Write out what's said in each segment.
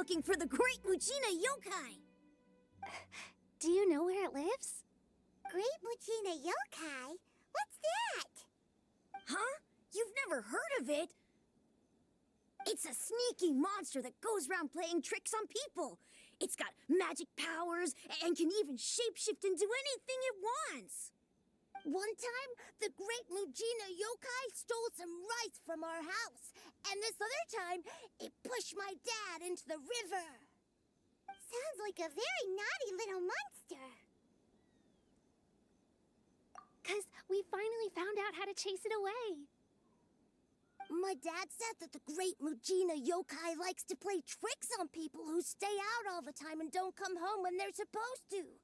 looking for the great Mujina yokai. Do you know where it lives? Great Mujina yokai? What's that? Huh? You've never heard of it? It's a sneaky monster that goes around playing tricks on people. It's got magic powers and can even shapeshift into anything it wants. One time, the great Mujina yokai stole some rice from our house. And this other time, it pushed my dad into the river. Sounds like a very naughty little monster. 'Cause we finally found out how to chase it away. My dad said that the great Mujina yokai likes to play tricks on people who stay out all the time and don't come home when they're supposed to.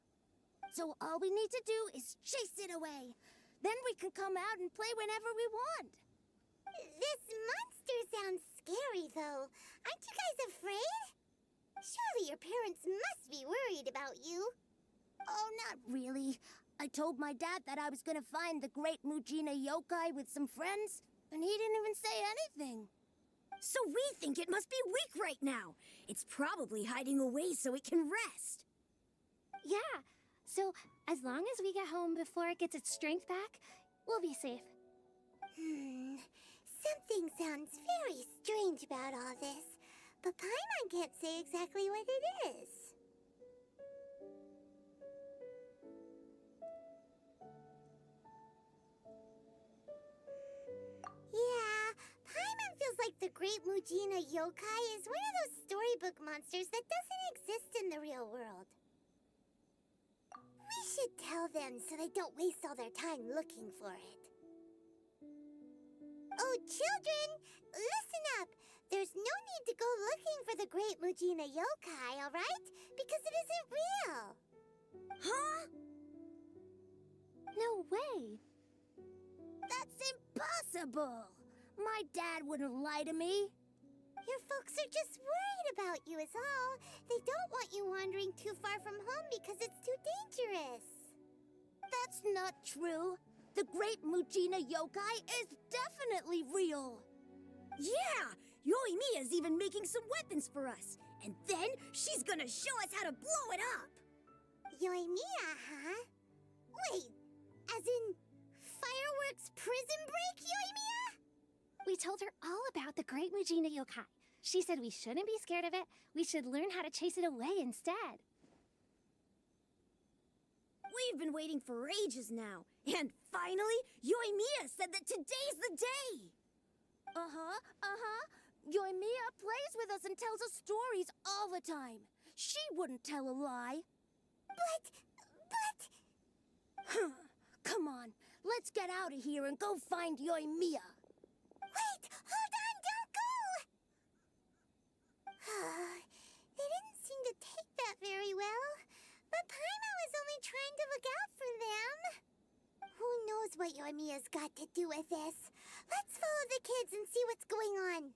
So all we need to do is chase it away. Then we can come out and play whenever we want. This monster sounds scary, though. Aren't you guys afraid? Surely your parents must be worried about you. Oh, not really. I told my dad that I was gonna find the great Mujina yokai with some friends, and he didn't even say anything. So we think it must be weak right now. It's probably hiding away so it can rest. Yeah, so as long as we get home before it gets its strength back, we'll be safe. Something sounds very strange about all this, but Paimon can't say exactly what it is. Yeah, Paimon feels like the great Mujina yokai is one of those storybook monsters that doesn't exist in the real world. We should tell them so they don't waste all their time looking for it. Oh, children, listen up. There's no need to go looking for the great Mujina yokai, all right? Because it isn't real. Huh? No way. That's impossible. My dad wouldn't lie to me. Your folks are just worried about you is all. They don't want you wandering too far from home because it's too dangerous. That's not true. The great Mujina yokai is definitely real. Yeah! Yoimiya's even making some weapons for us. And then she's gonna show us how to blow it up. Yoimiya, huh? Wait, as in fireworks prison break, Yoimiya? We told her all about the great Mujina yokai. She said we shouldn't be scared of it. We should learn how to chase it away instead. We've been waiting for ages now. And finally, Yoimiya said that today's the day. Yoimiya plays with us and tells us stories all the time. She wouldn't tell a lie. But... Come on, let's get out of here and go find Yoimiya. Wait, hold on, don't go! They didn't seem to take that very well. But Paimon was only trying to look out for them. Who knows what Yoimiya's got to do with this? Let's follow the kids and see what's going on.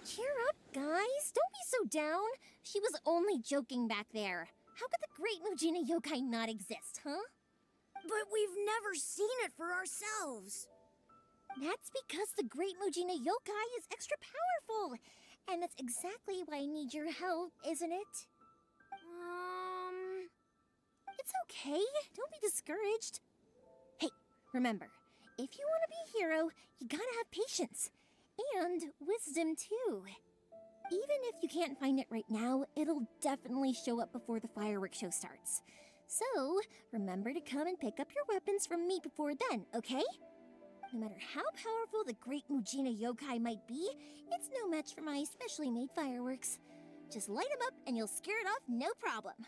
Cheer up, guys. Don't be so down. She was only joking back there. How could the great Mujina yokai not exist, huh? But we've never seen it for ourselves. That's because the great Mujina yokai is extra powerful. And that's exactly why I need your help, isn't it? It's okay. Don't be discouraged. Hey, remember, if you want to be a hero, you gotta have patience. And wisdom, too. Even if you can't find it right now, it'll definitely show up before the fireworks show starts. So, remember to come and pick up your weapons from me before then, okay? No matter how powerful the great Mujina yokai might be, it's no match for my specially made fireworks. Just light them up and you'll scare it off no problem.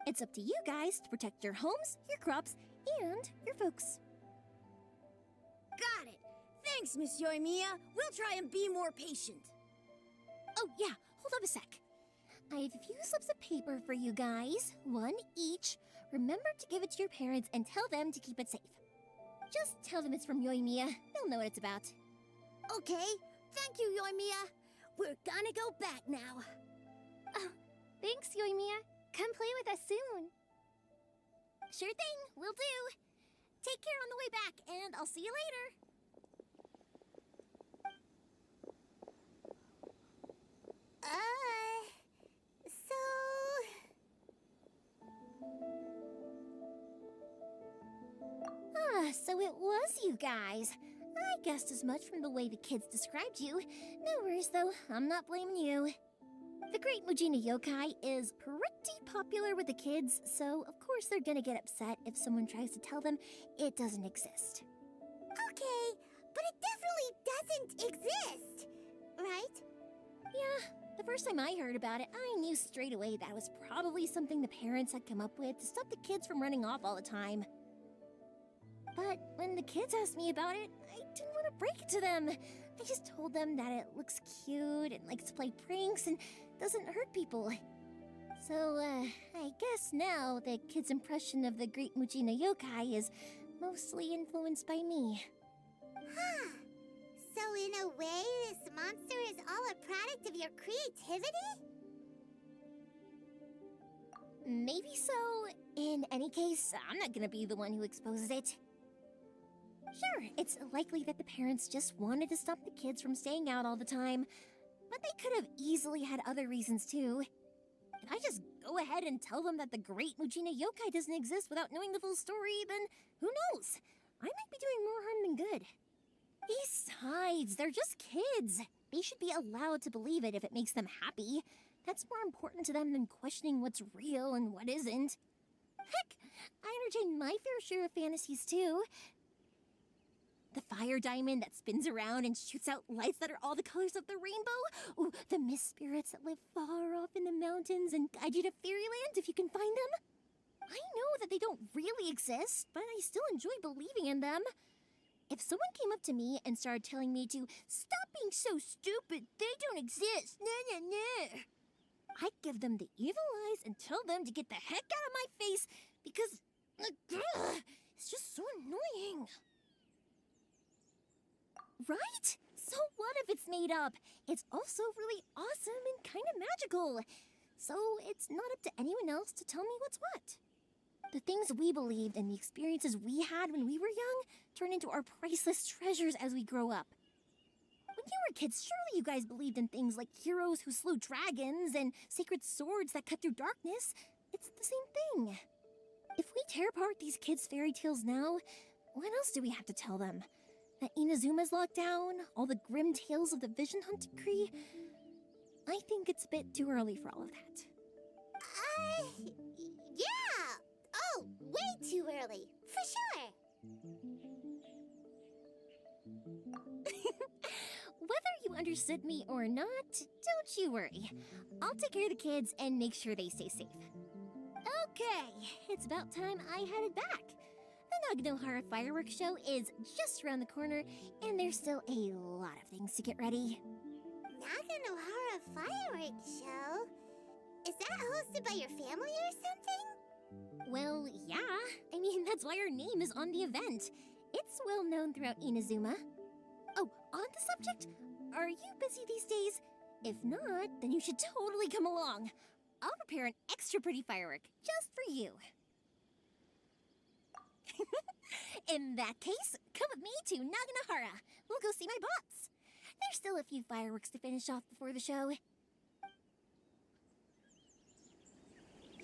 It's up to you guys to protect your homes, your crops, and your folks. Got it. Thanks, Miss Yoimiya. We'll try and be more patient. Oh, yeah, hold up a sec. I have a few slips of paper for you guys, one each. Remember to give it to your parents and tell them to keep it safe. Just tell them it's from Yoimiya. They'll know what it's about. Okay, thank you, Yoimiya. We're gonna go back now. Oh, thanks, Yoimiya. Come play with us soon. Sure thing, will do. Take care on the way back, and I'll see you later. So it was you guys. I guessed as much from the way the kids described you. No worries, though. I'm not blaming you. The Great Mujina Yokai is pretty popular with the kids, so of course they're gonna get upset if someone tries to tell them it doesn't exist. Okay, but it definitely doesn't exist, right? Yeah, the first time I heard about it, I knew straight away that was probably something the parents had come up with to stop the kids from running off all the time. But when the kids asked me about it, I didn't want to break it to them. I just told them that it looks cute and likes to play pranks and doesn't hurt people. So, I guess now the kids' impression of the Great Mujina Yokai is mostly influenced by me. Huh. So in a way, this monster is all a product of your creativity? Maybe so. In any case, I'm not gonna be the one who exposes it. Sure, it's likely that the parents just wanted to stop the kids from staying out all the time, but they could have easily had other reasons too. If I just go ahead and tell them that the Great Mujina Yokai doesn't exist without knowing the full story, then who knows? I might be doing more harm than good. Besides, they're just kids. They should be allowed to believe it if it makes them happy. That's more important to them than questioning what's real and what isn't. Heck, I entertain my fair share of fantasies too. The fire diamond that spins around and shoots out lights that are all the colors of the rainbow. Ooh, the mist spirits that live far off in the mountains and guide you to fairyland if you can find them. I know that they don't really exist, but I still enjoy believing in them. If someone came up to me and started telling me to stop being so stupid, they don't exist, nah. I'd give them the evil eyes and tell them to get the heck out of my face because it's just so annoying. Right? So what if it's made up? It's also really awesome and kind of magical. So it's not up to anyone else to tell me what's what. The things we believed and the experiences we had when we were young turn into our priceless treasures as we grow up. When you were kids, surely you guys believed in things like heroes who slew dragons and sacred swords that cut through darkness. It's the same thing. If we tear apart these kids' fairy tales now, what else do we have to tell them? That Inazuma's locked down, all the grim tales of the Vision Hunt Decree? I think it's a bit too early for all of that. Yeah! Oh, way too early, for sure! Whether you understood me or not, don't you worry. I'll take care of the kids and make sure they stay safe. Okay, it's about time I headed back. The Naganohara fireworks show is just around the corner, and there's still a lot of things to get ready. Naganohara fireworks show? Is that hosted by your family or something? Well, yeah. I mean, that's why our name is on the event. It's well known throughout Inazuma. Oh, on the subject, are you busy these days? If not, then you should totally come along. I'll prepare an extra pretty firework just for you. In that case, come with me to Naganohara. We'll go see my bots. There's still a few fireworks to finish off before the show.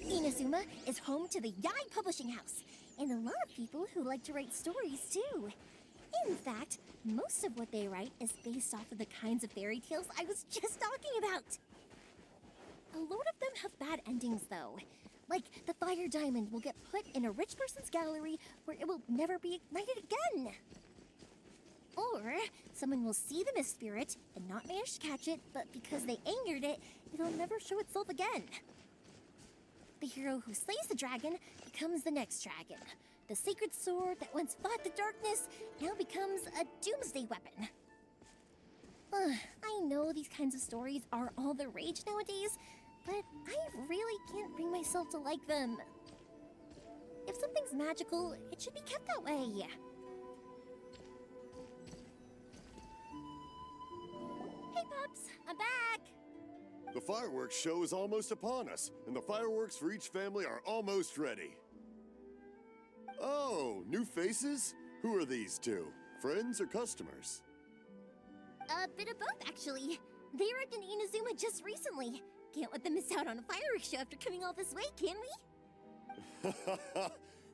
Inazuma is home to the Yai Publishing House, and a lot of people who like to write stories too. In fact, most of what they write is based off of the kinds of fairy tales I was just talking about. A lot of them have bad endings though. Like, the fire diamond will get put in a rich person's gallery where it will never be ignited again. Or, someone will see the mist spirit and not manage to catch it, but because they angered it, it'll never show itself again. The hero who slays the dragon becomes the next dragon. The sacred sword that once fought the darkness now becomes a doomsday weapon. I know these kinds of stories are all the rage nowadays, but I really can't bring myself to like them. If something's magical, it should be kept that way. Hey, Pops, I'm back! The fireworks show is almost upon us, and the fireworks for each family are almost ready. Oh, new faces? Who are these two? Friends or customers? A bit of both, actually. They arrived in Inazuma just recently. Can't let them miss out on a fireworks show after coming all this way, can we?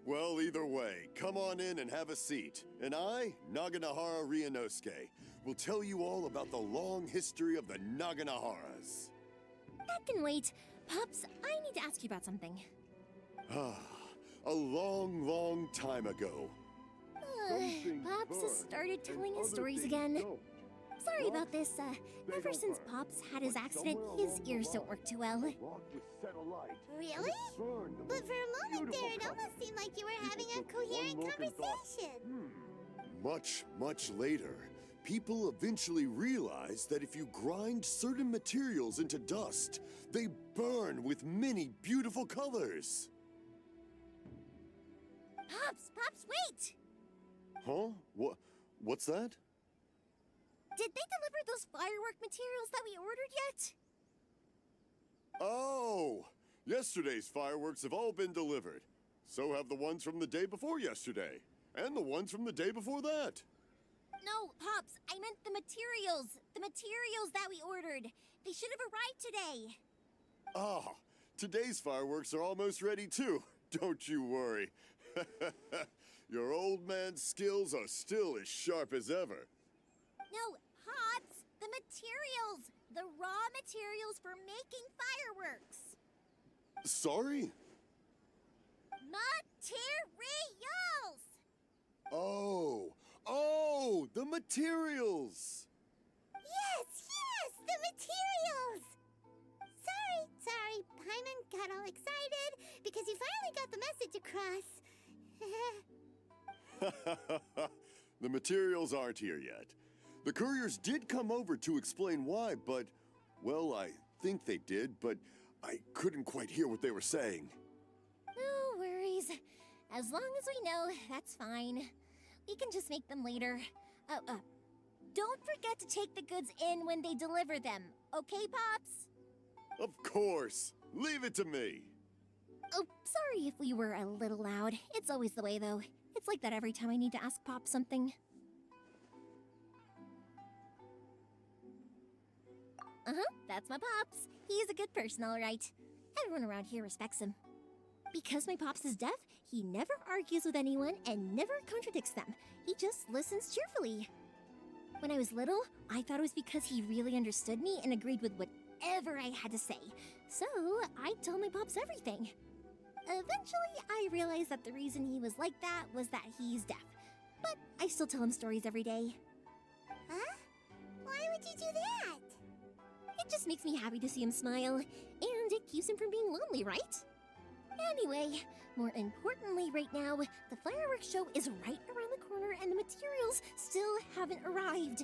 Well, either way, come on in and have a seat. And I, Naganohara Ryunosuke, will tell you all about the long history of the Naganoharas. That can wait. Pops, I need to ask you about something. A long, long time ago. Pops has started telling his stories again. Sorry about this. Ever since Pops had his accident, his ears don't work too well. Really? But for a moment there, it almost seemed like you were having a coherent conversation. Much, much later, people eventually realized that if you grind certain materials into dust, they burn with many beautiful colors. Pops, wait! Huh? What's that? Did they deliver those firework materials that we ordered yet? Oh! Yesterday's fireworks have all been delivered. So have the ones from the day before yesterday. And the ones from the day before that. No, Pops, I meant the materials. The materials that we ordered. They should have arrived today. Ah, today's fireworks are almost ready too. Don't you worry. Your old man's skills are still as sharp as ever. No, Pops, the materials. The raw materials for making fireworks. Sorry? Materials! Oh, the materials! Yes, the materials! Sorry, Paimon got all excited because he finally got the message across. The materials aren't here yet. The couriers did come over to explain why, but, well, I think they did, but I couldn't quite hear what they were saying. No worries. As long as we know, that's fine. We can just make them later. Don't forget to take the goods in when they deliver them, okay, Pops? Of course. Leave it to me. Oh, sorry if we were a little loud. It's always the way, though. It's like that every time I need to ask Pop something. That's my Pops. He's a good person, all right. Everyone around here respects him. Because my Pops is deaf, he never argues with anyone and never contradicts them. He just listens cheerfully. When I was little, I thought it was because he really understood me and agreed with whatever I had to say. So, I'd tell my Pops everything. Eventually, I realized that the reason he was like that was that he's deaf. But I still tell him stories every day. Huh? Why would you do that? It just makes me happy to see him smile, and it keeps him from being lonely, right? Anyway, more importantly right now, the fireworks show is right around the corner and the materials still haven't arrived.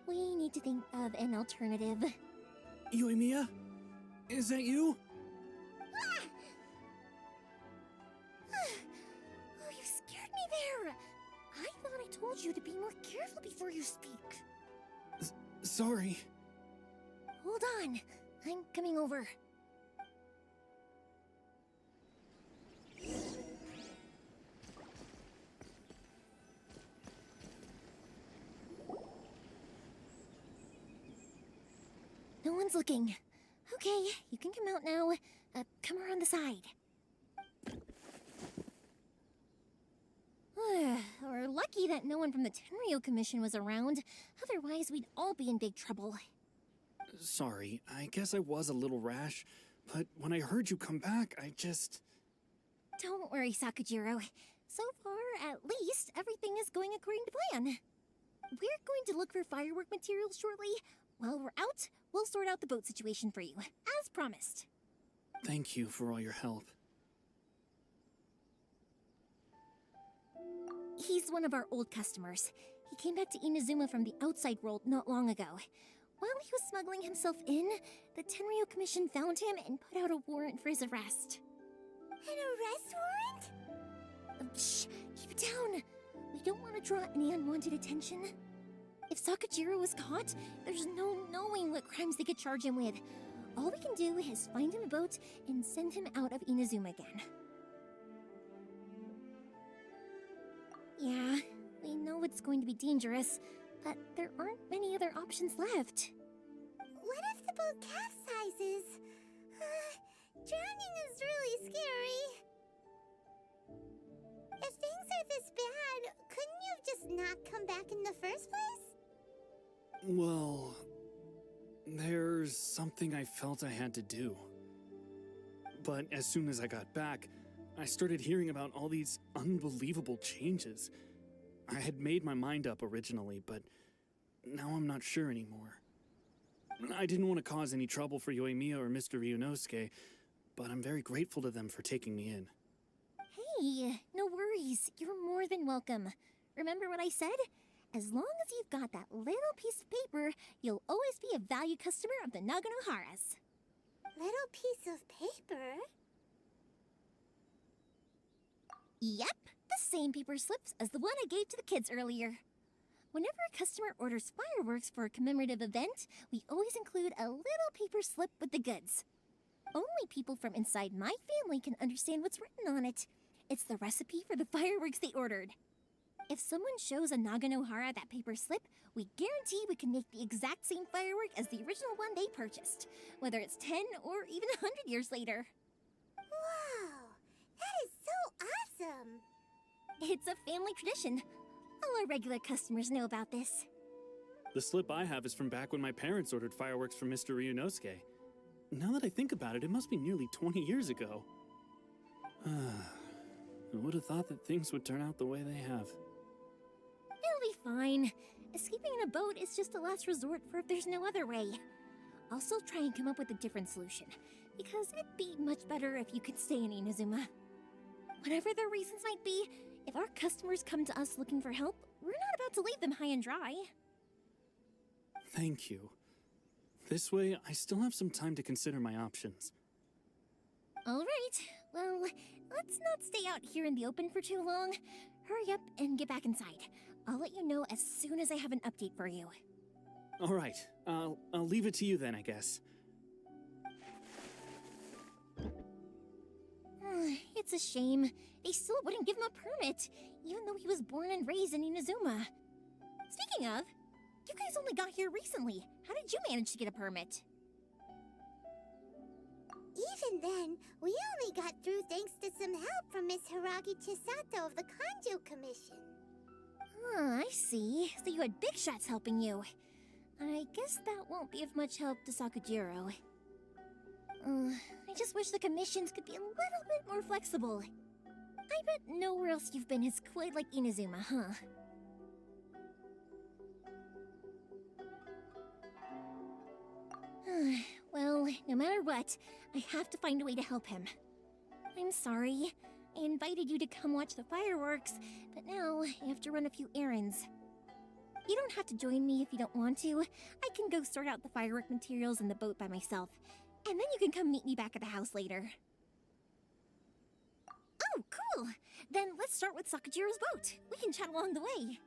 We need to think of an alternative. Yoimiya? Is that you? Oh, you scared me there! I thought I told you to be more careful before you speak. Sorry. Hold on, I'm coming over. No one's looking. Okay, you can come out now. Come around the side. We're lucky that no one from the Tenryo Commission was around. Otherwise, we'd all be in big trouble. Sorry, I guess I was a little rash, but when I heard you come back, I just... Don't worry, Sakujiro. So far, at least, everything is going according to plan. We're going to look for firework materials shortly. While we're out, we'll sort out the boat situation for you, as promised. Thank you for all your help. He's one of our old customers. He came back to Inazuma from the outside world not long ago. While he was smuggling himself in, the Tenryo Commission found him and put out a warrant for his arrest. An arrest warrant? Shh! Keep it down! We don't want to draw any unwanted attention. If Sakajiro was caught, there's no knowing what crimes they could charge him with. All we can do is find him a boat and send him out of Inazuma again. Yeah, we know it's going to be dangerous, but there aren't many other options left. What if the boat capsizes? Drowning is really scary. If things are this bad, couldn't you have just not come back in the first place? Well, there's something I felt I had to do. But as soon as I got back, I started hearing about all these unbelievable changes. I had made my mind up originally, but now I'm not sure anymore. I didn't want to cause any trouble for Yoimiya or Mr. Ryunosuke, but I'm very grateful to them for taking me in. Hey, no worries. You're more than welcome. Remember what I said? As long as you've got that little piece of paper, you'll always be a valued customer of the Naganoharas. Little piece of paper? Yep, the same paper slips as the one I gave to the kids earlier. Whenever a customer orders fireworks for a commemorative event, we always include a little paper slip with the goods. Only people from inside my family can understand what's written on it. It's the recipe for the fireworks they ordered. If someone shows a Naganohara that paper slip, we guarantee we can make the exact same firework as the original one they purchased, whether it's 10 or even 100 years later. Wow, that is so awesome! It's a family tradition. All our regular customers know about this. The slip I have is from back when my parents ordered fireworks from Mr. Ryunosuke. Now that I think about it, it must be nearly 20 years ago. I would have thought that things would turn out the way they have. It'll be fine. Escaping in a boat is just a last resort for if there's no other way. I'll still try and come up with a different solution, because it'd be much better if you could stay in Inazuma. Whatever their reasons might be, if our customers come to us looking for help, we're not about to leave them high and dry. Thank you. This way, I still have some time to consider my options. All right, well, let's not stay out here in the open for too long. Hurry up and get back inside. I'll let you know as soon as I have an update for you. All right, I'll leave it to you then, I guess. It's a shame. They still wouldn't give him a permit, even though he was born and raised in Inazuma. Speaking of, you guys only got here recently. How did you manage to get a permit? Even then, we only got through thanks to some help from Miss Hiragi Chisato of the Kanjo Commission. I see. So you had big shots helping you. I guess that won't be of much help to Sakujiro. I just wish the commissions could be a little bit more flexible. I bet nowhere else you've been is quite like Inazuma, huh? Well, no matter what, I have to find a way to help him. I'm sorry. I invited you to come watch the fireworks, but now I have to run a few errands. You don't have to join me if you don't want to. I can go sort out the firework materials in the boat by myself, and then you can come meet me back at the house later. Oh, cool! Then let's start with Sakujiro's boat. We can chat along the way.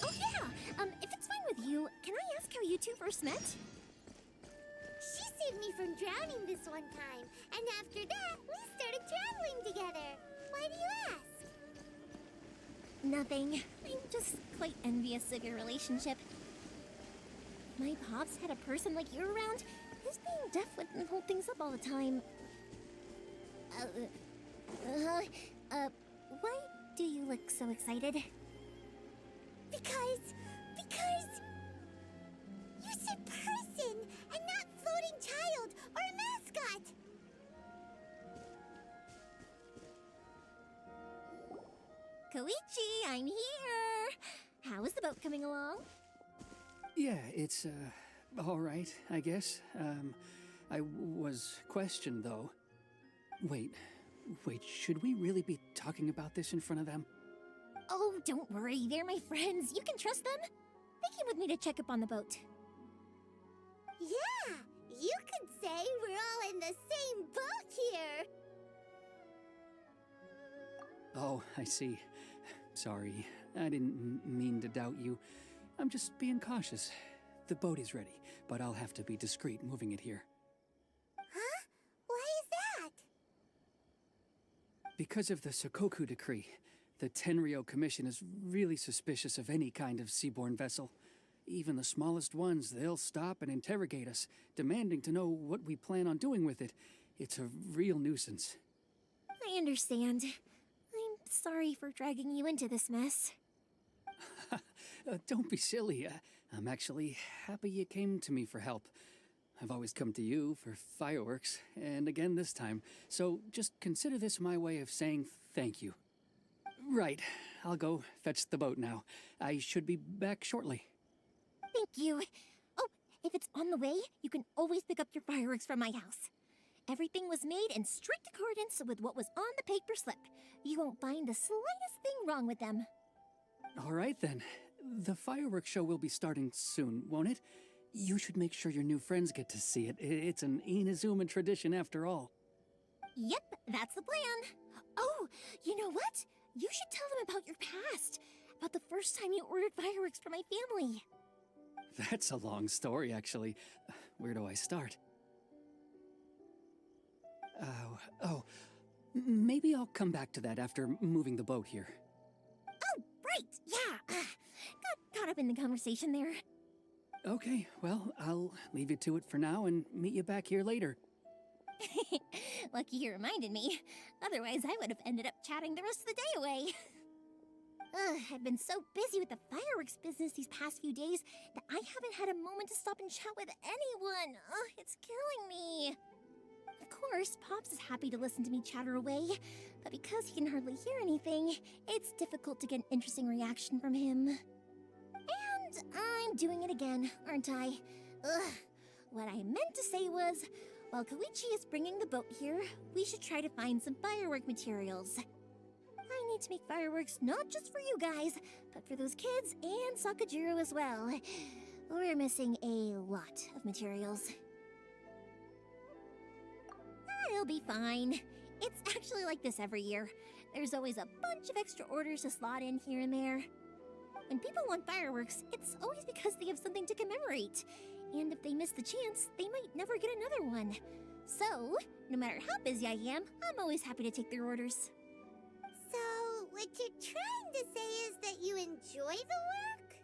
Oh yeah! If it's fine with you, can I ask how you two first met? She saved me from drowning this one time, and after that, we started traveling together. Why do you ask? Nothing. I'm just quite envious of your relationship. If my pops had a person like you around, his being deaf wouldn't hold things up all the time. Why do you look so excited? Because you said person and not floating child or a mascot. Koichi, I'm here! How is the boat coming along? Yeah, it's, all right, I guess. I was questioned, though. Wait, should we really be talking about this in front of them? Oh, don't worry. They're my friends. You can trust them. They came with me to check up on the boat. Yeah, you could say we're all in the same boat here. Oh, I see. Sorry, I didn't mean to doubt you. I'm just being cautious. The boat is ready, but I'll have to be discreet moving it here. Huh? Why is that? Because of the Sokoku decree, the Tenryou Commission is really suspicious of any kind of seaborne vessel. Even the smallest ones, they'll stop and interrogate us, demanding to know what we plan on doing with it. It's a real nuisance. I understand. I'm sorry for dragging you into this mess. Don't be silly. I'm actually happy you came to me for help. I've always come to you for fireworks, and again this time, so just consider this my way of saying thank you. Right, I'll go fetch the boat now. I should be back shortly. Thank you. Oh, if it's on the way, you can always pick up your fireworks from my house. Everything was made in strict accordance with what was on the paper slip. You won't find the slightest thing wrong with them. All right then. The fireworks show will be starting soon, won't it? You should make sure your new friends get to see it. It's an Inazuma tradition after all. Yep, that's the plan. Oh, you know what? You should tell them about your past. About the first time you ordered fireworks for my family. That's a long story, actually. Where do I start? Maybe I'll come back to that after moving the boat here. Oh, right, yeah. Got caught up in the conversation there. Okay, well, I'll leave you to it for now and meet you back here later. Lucky you reminded me. Otherwise, I would have ended up chatting the rest of the day away. I've been so busy with the fireworks business these past few days that I haven't had a moment to stop and chat with anyone. It's killing me. Of course, Pops is happy to listen to me chatter away, but because he can hardly hear anything, it's difficult to get an interesting reaction from him. And I'm doing it again, aren't I? What I meant to say was, while Koichi is bringing the boat here, we should try to find some firework materials. I need to make fireworks not just for you guys, but for those kids and Sakajiro as well. We're missing a lot of materials. It'll be fine. It's actually like this every year. There's always a bunch of extra orders to slot in here and there. When people want fireworks, it's always because they have something to commemorate. And if they miss the chance, they might never get another one. So, no matter how busy I am, I'm always happy to take their orders. So, what you're trying to say is that you enjoy the work?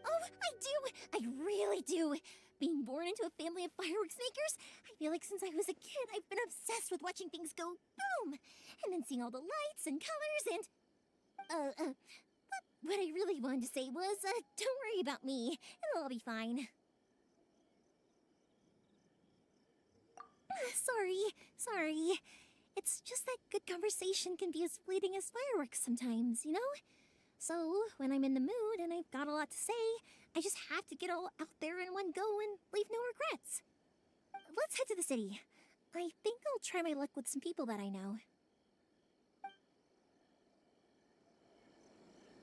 Oh, I do! I really do! Being born into a family of fireworks makers, I feel like since I was a kid, I've been obsessed with watching things go boom! And then seeing all the lights and colors and... What I really wanted to say was, don't worry about me. It'll all be fine. Sorry. It's just that good conversation can be as fleeting as fireworks sometimes, you know? So, when I'm in the mood and I've got a lot to say, I just have to get all out there in one go and leave no regrets. Let's head to the city. I think I'll try my luck with some people that I know.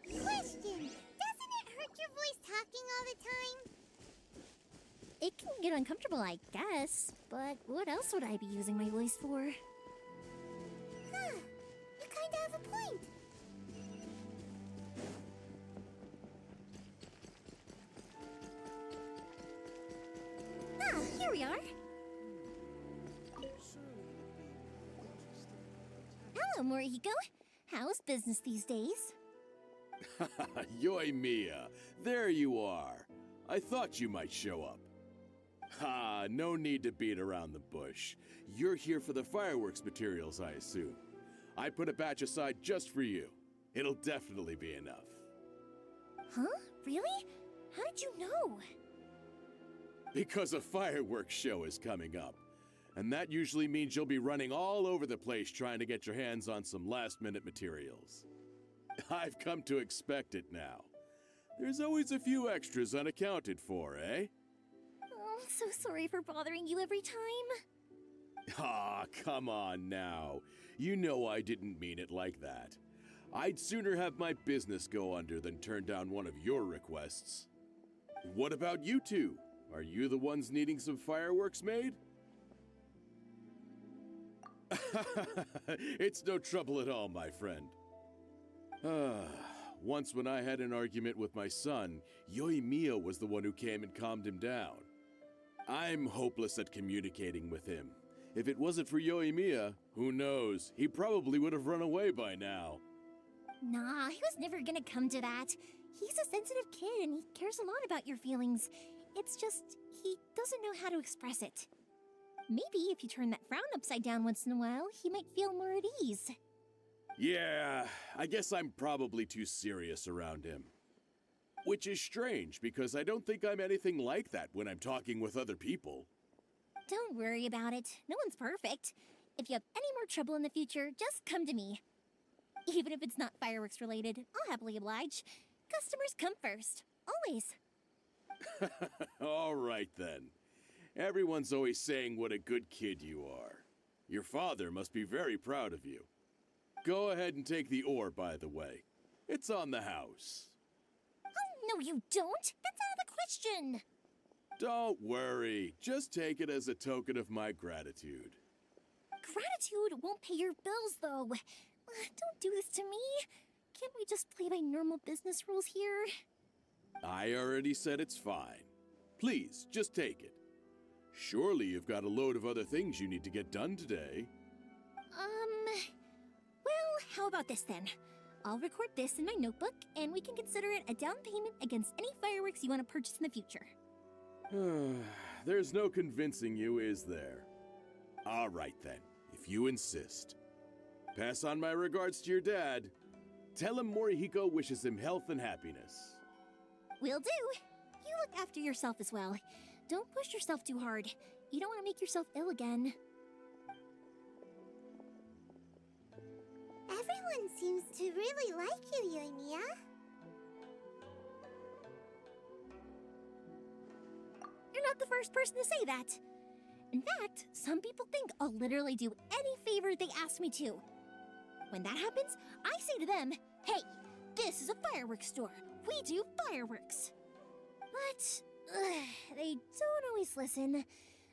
Question! Doesn't it hurt your voice talking all the time? It can get uncomfortable, I guess, but what else would I be using my voice for? Huh. You kinda have a point. Here we are. Hello, Morihiko. How's business these days? Yoimiya, there you are. I thought you might show up. Ha, no need to beat around the bush. You're here for the fireworks materials, I assume. I put a batch aside just for you. It'll definitely be enough. Huh? Really? How did you know? Because a fireworks show is coming up. And that usually means you'll be running all over the place trying to get your hands on some last-minute materials. I've come to expect it now. There's always a few extras unaccounted for, eh? Oh, I'm so sorry for bothering you every time. Ah, come on now. You know I didn't mean it like that. I'd sooner have my business go under than turn down one of your requests. What about you two? Are you the ones needing some fireworks made? It's no trouble at all, my friend. Once when I had an argument with my son, Yoimiya was the one who came and calmed him down. I'm hopeless at communicating with him. If it wasn't for Yoimiya, who knows, he probably would have run away by now. Nah, he was never gonna come to that. He's a sensitive kid and he cares a lot about your feelings. It's just, he doesn't know how to express it. Maybe if you turn that frown upside down once in a while, he might feel more at ease. Yeah, I guess I'm probably too serious around him. Which is strange, because I don't think I'm anything like that when I'm talking with other people. Don't worry about it. No one's perfect. If you have any more trouble in the future, just come to me. Even if it's not fireworks related, I'll happily oblige. Customers come first. Always. All right then. Everyone's always saying what a good kid you are. Your father must be very proud of you. Go ahead and take the ore, by the way. It's on the house. Oh, no you don't. That's out of the question. Don't worry. Just take it as a token of my gratitude. Gratitude won't pay your bills, though. Don't do this to me. Can't we just play by normal business rules here? I already said it's fine. Please, just take it. Surely you've got a load of other things you need to get done today. Well, how about this then? I'll record this in my notebook, and we can consider it a down payment against any fireworks you want to purchase in the future. There's no convincing you, is there? All right then, if you insist. Pass on my regards to your dad. Tell him Morihiko wishes him health and happiness. Will do. You look after yourself as well. Don't push yourself too hard. You don't want to make yourself ill again. Everyone seems to really like you, Yoimiya. You're not the first person to say that. In fact, some people think I'll literally do any favor they ask me to. When that happens, I say to them, hey, this is a fireworks store. We do fireworks. But they don't always listen,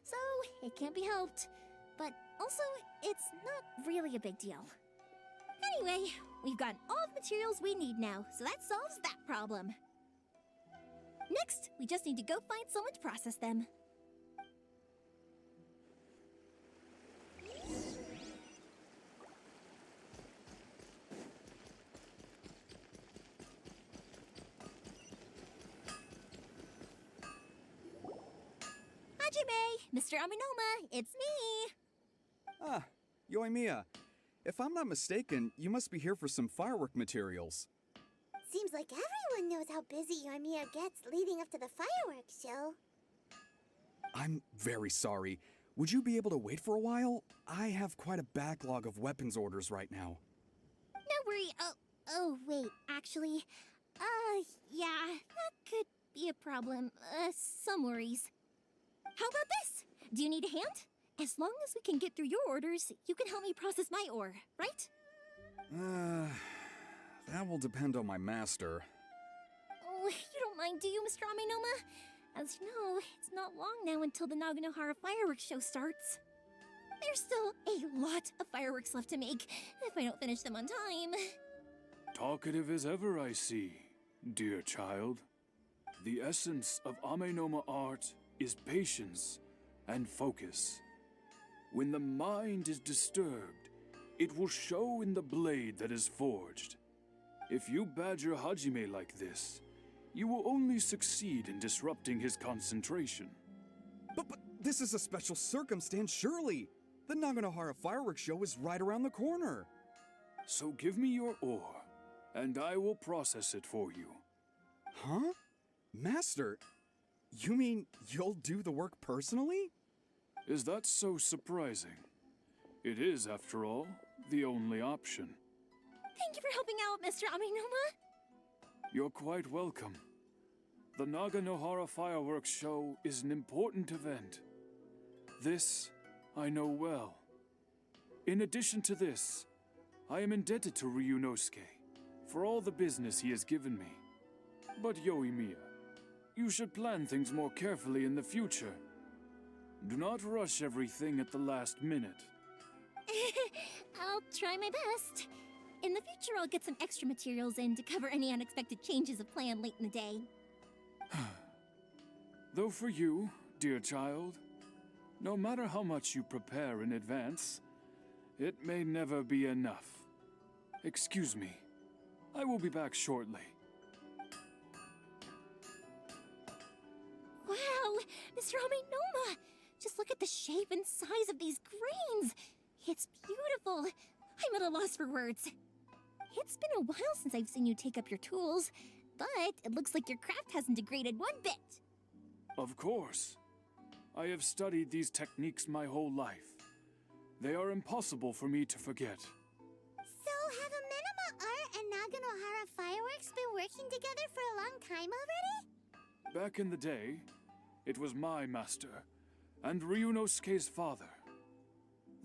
so it can't be helped. But also, it's not really a big deal. Anyway, we've got all the materials we need now, so that solves that problem. Next, we just need to go find someone to process them. Hajime, Mr. Aminoma, it's me! Ah, Yoimiya. If I'm not mistaken, you must be here for some firework materials. Seems like everyone knows how busy Yoimiya gets leading up to the fireworks show. I'm very sorry. Would you be able to wait for a while? I have quite a backlog of weapons orders right now. No worry. Oh, wait, actually, yeah, that could be a problem. Some worries. How about this? Do you need a hand? As long as we can get through your orders, you can help me process my ore, right? That will depend on my master. Oh, you don't mind, do you, Mr. Aminoma? As you know, it's not long now until the Naganohara fireworks show starts. There's still a lot of fireworks left to make, if I don't finish them on time. Talkative as ever, I see, dear child. The essence of Amenoma art is patience and focus. When the mind is disturbed, it will show in the blade that is forged. If you badger Hajime like this, you will only succeed in disrupting his concentration. But this is a special circumstance, surely. The Naganohara fireworks show is right around the corner. So give me your ore, and I will process it for you. Huh? Master, you mean you'll do the work personally? Is that so surprising? It is, after all, the only option. Thank you for helping out, Mr. Aminoma. You're quite welcome. The Naganohara fireworks show is an important event. This I know well. In addition to this, I am indebted to Ryunosuke, for all the business he has given me. But Yoimiya, you should plan things more carefully in the future. Do not rush everything at the last minute. I'll try my best. In the future, I'll get some extra materials in to cover any unexpected changes of plan late in the day. Though for you, dear child, no matter how much you prepare in advance, it may never be enough. Excuse me. I will be back shortly. Wow, Mr. Amenoma! Just look at the shape and size of these grains! It's beautiful! I'm at a loss for words. It's been a while since I've seen you take up your tools, but it looks like your craft hasn't degraded one bit. Of course. I have studied these techniques my whole life. They are impossible for me to forget. So, have Amenoma Art and Naganohara Fireworks been working together for a long time already? Back in the day, it was my master, and Ryunosuke's father.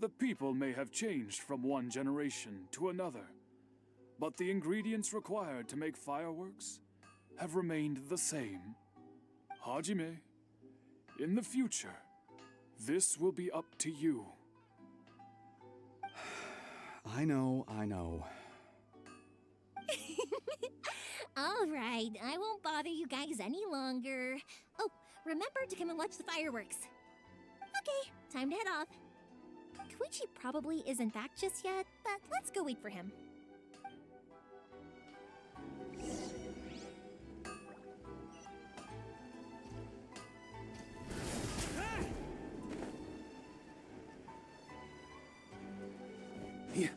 The people may have changed from one generation to another, but the ingredients required to make fireworks have remained the same. Hajime, in the future, this will be up to you. I know. All right, I won't bother you guys any longer. Oh, remember to come and watch the fireworks. Okay, time to head off. Koichi probably isn't back just yet, but let's go wait for him. Here.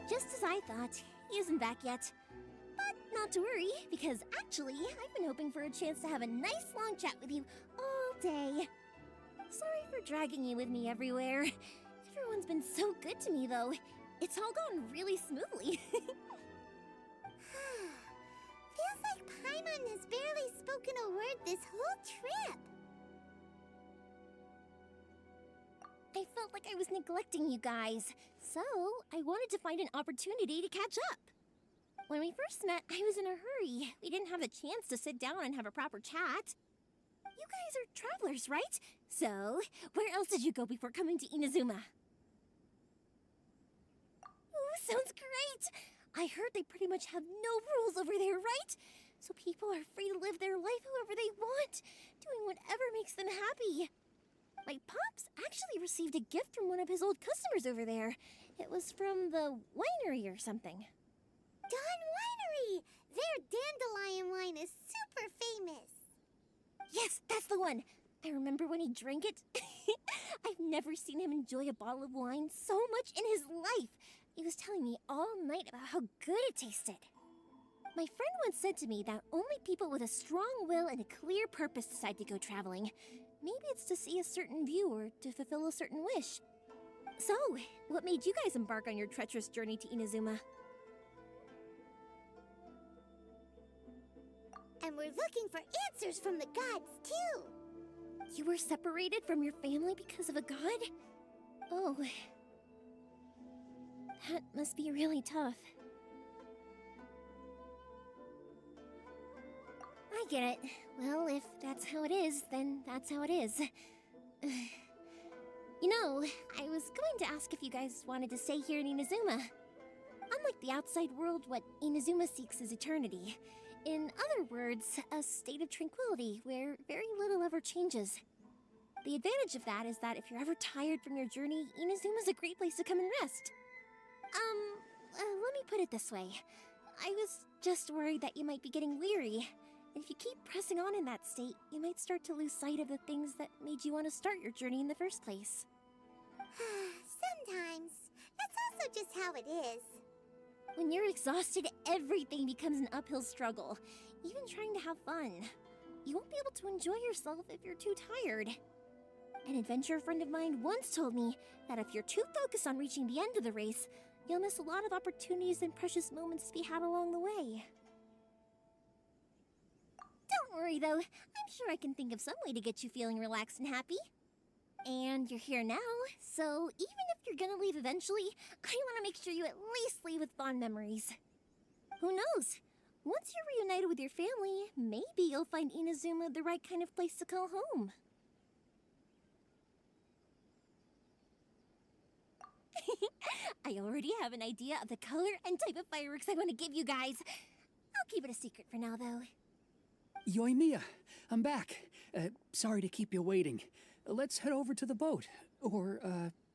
Just as I thought, he isn't back yet. But not to worry, because actually, I've been hoping for a chance to have a nice long chat with you all day. Sorry for dragging you with me everywhere. Everyone's been so good to me, though. It's all gone really smoothly. Feels like Paimon has barely spoken a word this whole trip. I felt like I was neglecting you guys, so I wanted to find an opportunity to catch up. When we first met, I was in a hurry. We didn't have the chance to sit down and have a proper chat. You guys are travelers, right? So, where else did you go before coming to Inazuma? Ooh, sounds great! I heard they pretty much have no rules over there, right? So people are free to live their life however they want, doing whatever makes them happy. My pops actually received a gift from one of his old customers over there. It was from the winery or something. Dawn Winery! Their dandelion wine is super famous. Yes, that's the one. I remember when he drank it. I've never seen him enjoy a bottle of wine so much in his life. He was telling me all night about how good it tasted. My friend once said to me that only people with a strong will and a clear purpose decide to go traveling. Maybe it's to see a certain view or to fulfill a certain wish. So, what made you guys embark on your treacherous journey to Inazuma? And we're looking for answers from the gods, too. You were separated from your family because of a god? Oh. That must be really tough. I get it. Well, if that's how it is, then that's how it is. You know, I was going to ask if you guys wanted to stay here in Inazuma. Unlike the outside world, what Inazuma seeks is eternity. In other words, a state of tranquility where very little ever changes. The advantage of that is that if you're ever tired from your journey, Inazuma's a great place to come and rest. Let me put it this way. I was just worried that you might be getting weary. And if you keep pressing on in that state, you might start to lose sight of the things that made you want to start your journey in the first place. Sometimes. That's also just how it is. When you're exhausted, everything becomes an uphill struggle, even trying to have fun. You won't be able to enjoy yourself if you're too tired. An adventure friend of mine once told me that if you're too focused on reaching the end of the race, you'll miss a lot of opportunities and precious moments to be had along the way. Don't worry though, I'm sure I can think of some way to get you feeling relaxed and happy. And you're here now, so even if you're gonna leave eventually, I want to make sure you at least leave with fond memories. Who knows? Once you're reunited with your family, maybe you'll find Inazuma the right kind of place to call home. I already have an idea of the color and type of fireworks I want to give you guys. I'll keep it a secret for now, though. Yoimiya, I'm back. Sorry to keep you waiting. Let's head over to the boat. Or,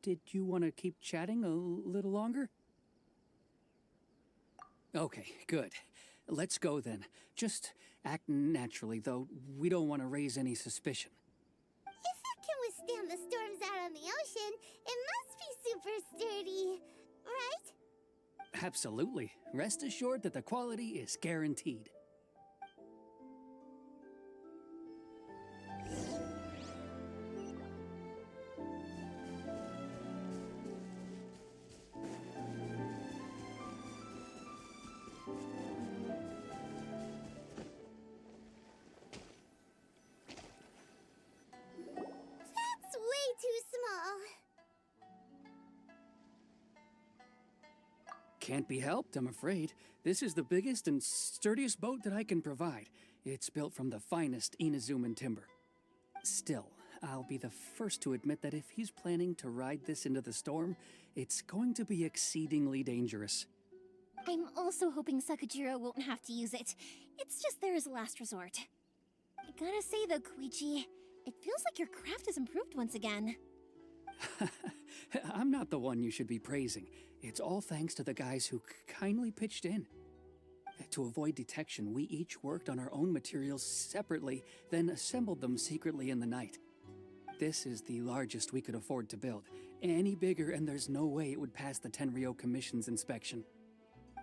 did you want to keep chatting a little longer? Okay, good. Let's go then. Just act naturally, though we don't want to raise any suspicion. If it can withstand the storms out on the ocean, it must be super sturdy, right? Absolutely. Rest assured that the quality is guaranteed. That's way too small. Can't be helped, I'm afraid. This is the biggest and sturdiest boat that I can provide. It's built from the finest Inazuman timber. Still, I'll be the first to admit that if he's planning to ride this into the storm, it's going to be exceedingly dangerous. I'm also hoping Sakajiro won't have to use it. It's just there as a last resort. I gotta say though, Koichi, it feels like your craft has improved once again. I'm not the one you should be praising. It's all thanks to the guys who kindly pitched in. To avoid detection, we each worked on our own materials separately, then assembled them secretly in the night. This is the largest we could afford to build. Any bigger and there's no way it would pass the Tenryou Commission's inspection.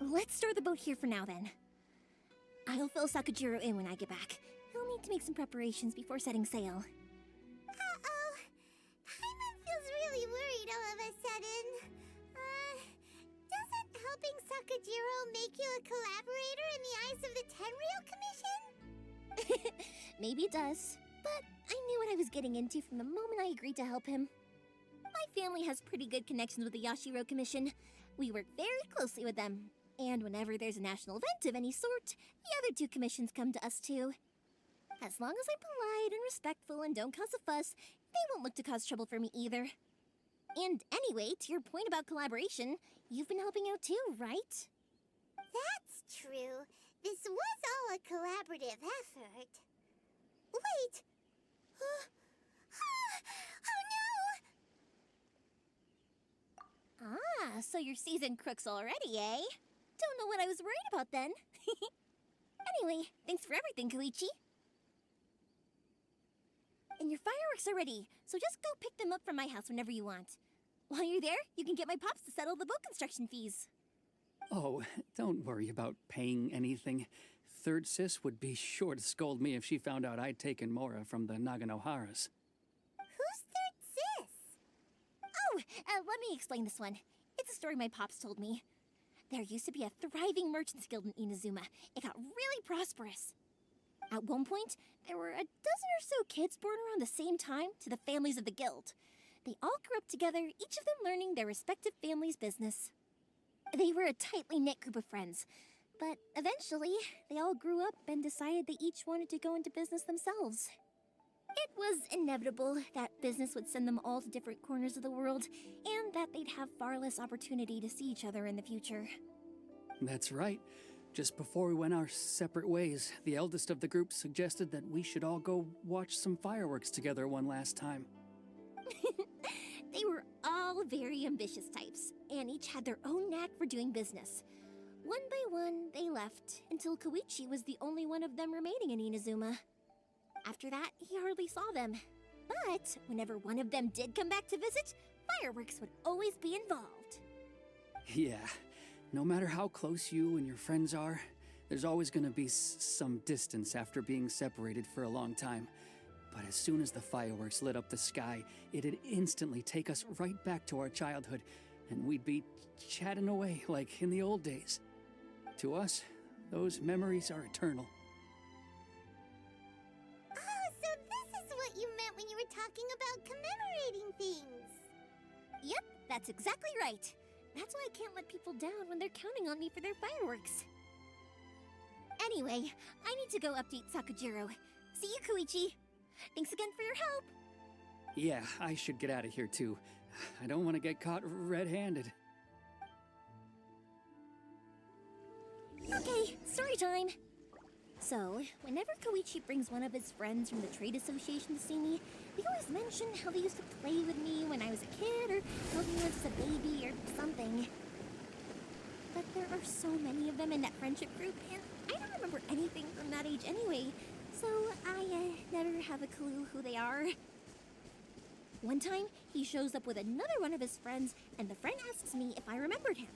Let's store the boat here for now then. I'll fill Sakajiro in when I get back. He'll need to make some preparations before setting sail. Uh-oh. Paimon feels really worried all of a sudden. Doesn't helping Sakajiro make you a collaborator in the eyes of the Tenryou Commission? Maybe it does, but I knew what I was getting into from the moment I agreed to help him. My family has pretty good connections with the Yashiro Commission. We work very closely with them, and whenever there's a national event of any sort, the other two commissions come to us too. As long as I'm polite and respectful and don't cause a fuss, they won't look to cause trouble for me either. And anyway, to your point about collaboration, you've been helping out too, right? That's true. This was all a collaborative effort. Wait! Oh no! Ah, so you're seasoned crooks already, eh? Don't know what I was worried about then. Anyway, thanks for everything, Koichi. And your fireworks are ready, so just go pick them up from my house whenever you want. While you're there, you can get my pops to settle the boat construction fees. Oh, don't worry about paying anything. Third Sis would be sure to scold me if she found out I'd taken Mora from the Naganoharas. Who's Third Sis? Oh, let me explain this one. It's a story my pops told me. There used to be a thriving merchants guild in Inazuma. It got really prosperous. At one point, there were a dozen or so kids born around the same time to the families of the guild. They all grew up together, each of them learning their respective family's business. They were a tightly knit group of friends, but eventually, they all grew up and decided they each wanted to go into business themselves. It was inevitable that business would send them all to different corners of the world, and that they'd have far less opportunity to see each other in the future. That's right. Just before we went our separate ways, the eldest of the group suggested that we should all go watch some fireworks together one last time. They were all very ambitious types, and each had their own knack for doing business. One by one, they left, until Koichi was the only one of them remaining in Inazuma. After that, he hardly saw them. But whenever one of them did come back to visit, fireworks would always be involved. Yeah, no matter how close you and your friends are, there's always gonna be some distance after being separated for a long time. But as soon as the fireworks lit up the sky, it'd instantly take us right back to our childhood, and we'd be chatting away like in the old days. To us, those memories are eternal. Oh, so this is what you meant when you were talking about commemorating things. Yep, that's exactly right. That's why I can't let people down when they're counting on me for their fireworks. Anyway, I need to go update Sakujiro. See you, Koichi. Thanks again for your help. Yeah, I should get out of here too. I don't want to get caught red-handed. Okay, story time. So, whenever Koichi brings one of his friends from the trade association to see me, they always mention how they used to play with me when I was a kid, or held me once as a baby, or something. But there are so many of them in that friendship group, and I don't remember anything from that age anyway, so I never have a clue who they are. One time, he shows up with another one of his friends, and the friend asks me if I remembered him.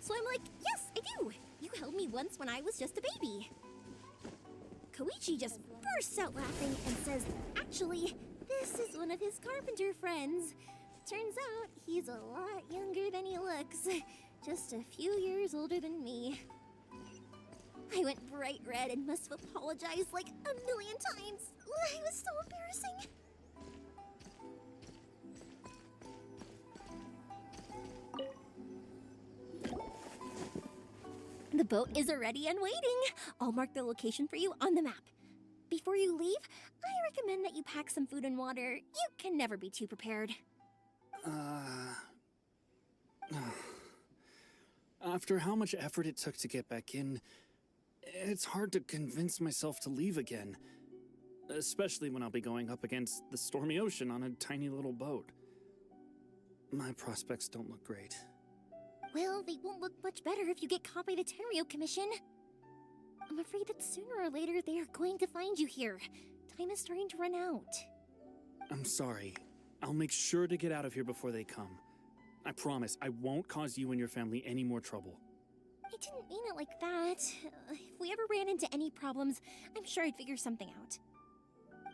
So I'm like, yes, I do! You held me once when I was just a baby. Koichi just bursts out laughing and says, actually, this is one of his carpenter friends. Turns out he's a lot younger than he looks. Just a few years older than me. I went bright red and must have apologized like a million times. It was so embarrassing. The boat is ready and waiting. I'll mark the location for you on the map. Before you leave, I recommend that you pack some food and water. You can never be too prepared. After how much effort it took to get back in, it's hard to convince myself to leave again. Especially when I'll be going up against the stormy ocean on a tiny little boat. My prospects don't look great. Well, they won't look much better if you get caught by the Tenryou Commission. I'm afraid that sooner or later they are going to find you here. Time is starting to run out. I'm sorry. I'll make sure to get out of here before they come. I promise I won't cause you and your family any more trouble. I didn't mean it like that. If we ever ran into any problems, I'm sure I'd figure something out.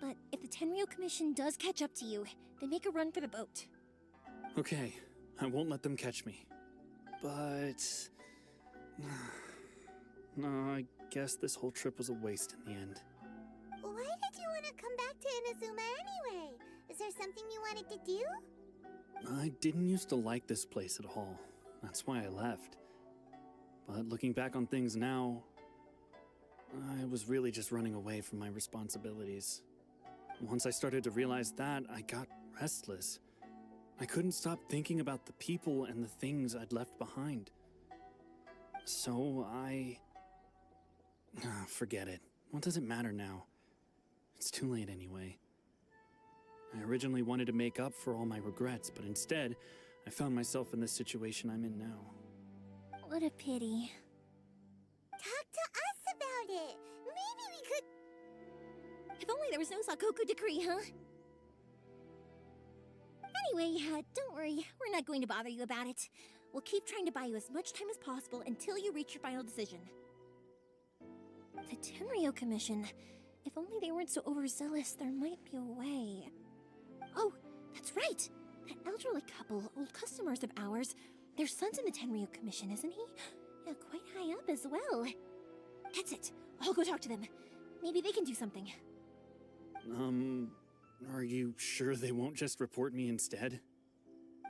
But if the Tenryou Commission does catch up to you, then make a run for the boat. Okay, I won't let them catch me. But... no, I guess this whole trip was a waste in the end. Why did you want to come back to Inazuma anyway? Is there something you wanted to do? I didn't used to like this place at all. That's why I left. But looking back on things now, I was really just running away from my responsibilities. Once I started to realize that, I got restless. I couldn't stop thinking about the people and the things I'd left behind. So forget it. What does it matter now? It's too late anyway. I originally wanted to make up for all my regrets, but instead, I found myself in the situation I'm in now. What a pity. Talk to us about it. Maybe we could... If only there was no Sakoku decree, huh? Anyway, don't worry. We're not going to bother you about it. We'll keep trying to buy you as much time as possible until you reach your final decision. The Tenryou Commission. If only they weren't so overzealous, there might be a way. Oh, that's right! That elderly couple, old customers of ours, their son's in the Tenryou Commission, isn't he? Yeah, quite high up as well. That's it. I'll go talk to them. Maybe they can do something. Are you sure they won't just report me instead?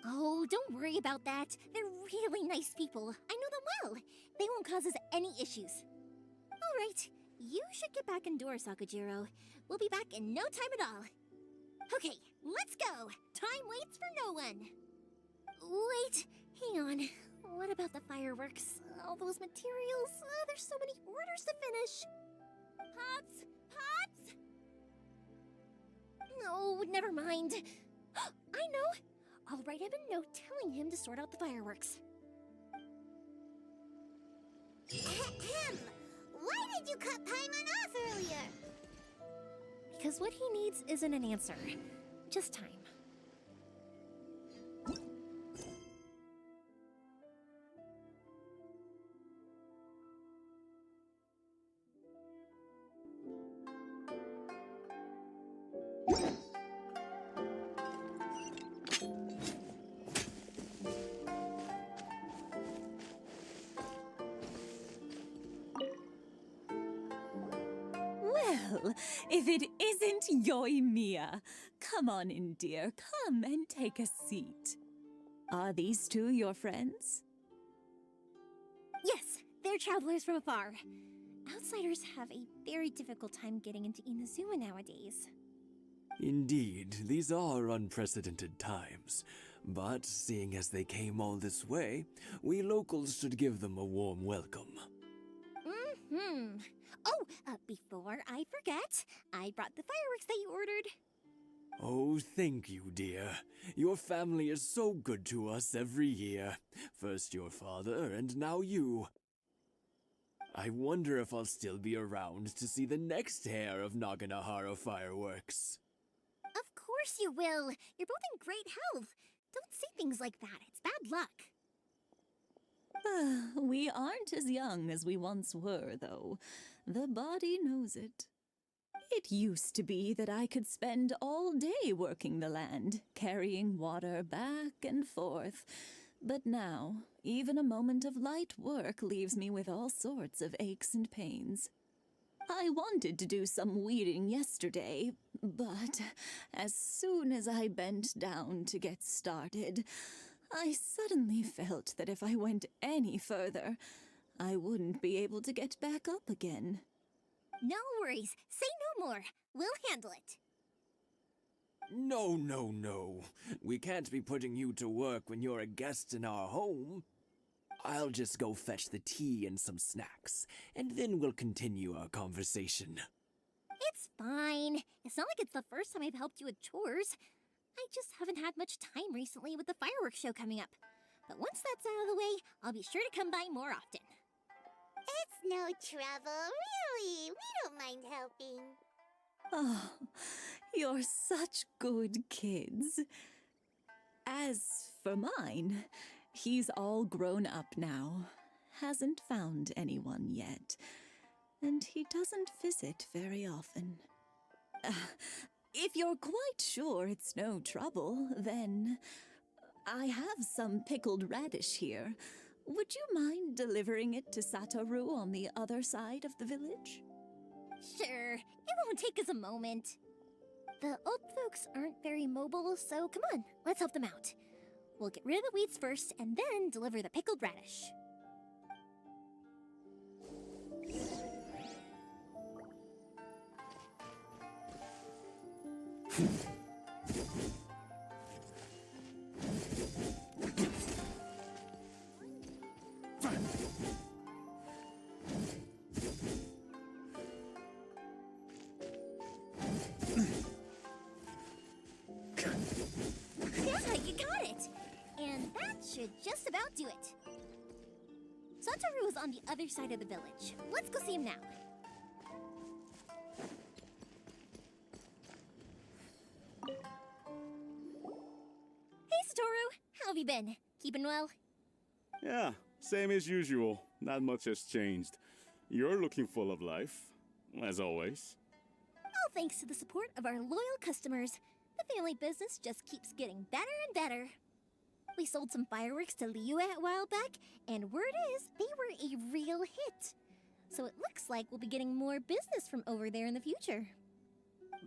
Oh, don't worry about that. They're really nice people. I know them well. They won't cause us any issues. All right, you should get back indoors, Sakujiro. We'll be back in no time at all. Okay, let's go. Time waits for no one. Wait, hang on. What about the fireworks? All those materials? There's so many orders to finish. Pops! Pops! No, never mind. I know. I'll write him a note telling him to sort out the fireworks. Ahem. Why did you cut Paimon off earlier? Because what he needs isn't an answer, just time. Well, wonderful if it isn't Yoimiya. Come on in, dear. Come and take a seat. Are these two your friends? Yes, they're travelers from afar. Outsiders have a very difficult time getting into Inazuma nowadays. Indeed, these are unprecedented times. But seeing as they came all this way, we locals should give them a warm welcome. Oh, before I forget, I brought the fireworks that you ordered. Oh, thank you, dear. Your family is so good to us every year. First your father, and now you. I wonder if I'll still be around to see the next hair of Naganohara fireworks. Of course you will. You're both in great health. Don't say things like that. It's bad luck. We aren't as young as we once were, though. The body knows it. It used to be that I could spend all day working the land, carrying water back and forth. But now, even a moment of light work leaves me with all sorts of aches and pains. I wanted to do some weeding yesterday, but as soon as I bent down to get started, I suddenly felt that if I went any further, I wouldn't be able to get back up again. No worries. Say no more. We'll handle it. No, no, no. We can't be putting you to work when you're a guest in our home. I'll just go fetch the tea and some snacks, and then we'll continue our conversation. It's fine. It's not like it's the first time I've helped you with chores. I just haven't had much time recently with the fireworks show coming up. But once that's out of the way, I'll be sure to come by more often. It's no trouble, really. We don't mind helping. Oh, you're such good kids. As for mine, he's all grown up now, hasn't found anyone yet, and he doesn't visit very often. If you're quite sure it's no trouble, then I have some pickled radish here. Would you mind delivering it to Satoru on the other side of the village? Sure, it won't take us a moment. The old folks aren't very mobile, so come on, let's help them out. We'll get rid of the weeds first, and then deliver the pickled radish. Yeah, you got it! And that should just about do it. Satoru is on the other side of the village. Let's go see him now. Hey, Satoru! How have you been? Keeping well? Yeah, same as usual. Not much has changed. You're looking full of life, as always. All thanks to the support of our loyal customers, the family business just keeps getting better and better. We sold some fireworks to Liyue a while back, and word is they were a real hit. So it looks like we'll be getting more business from over there in the future.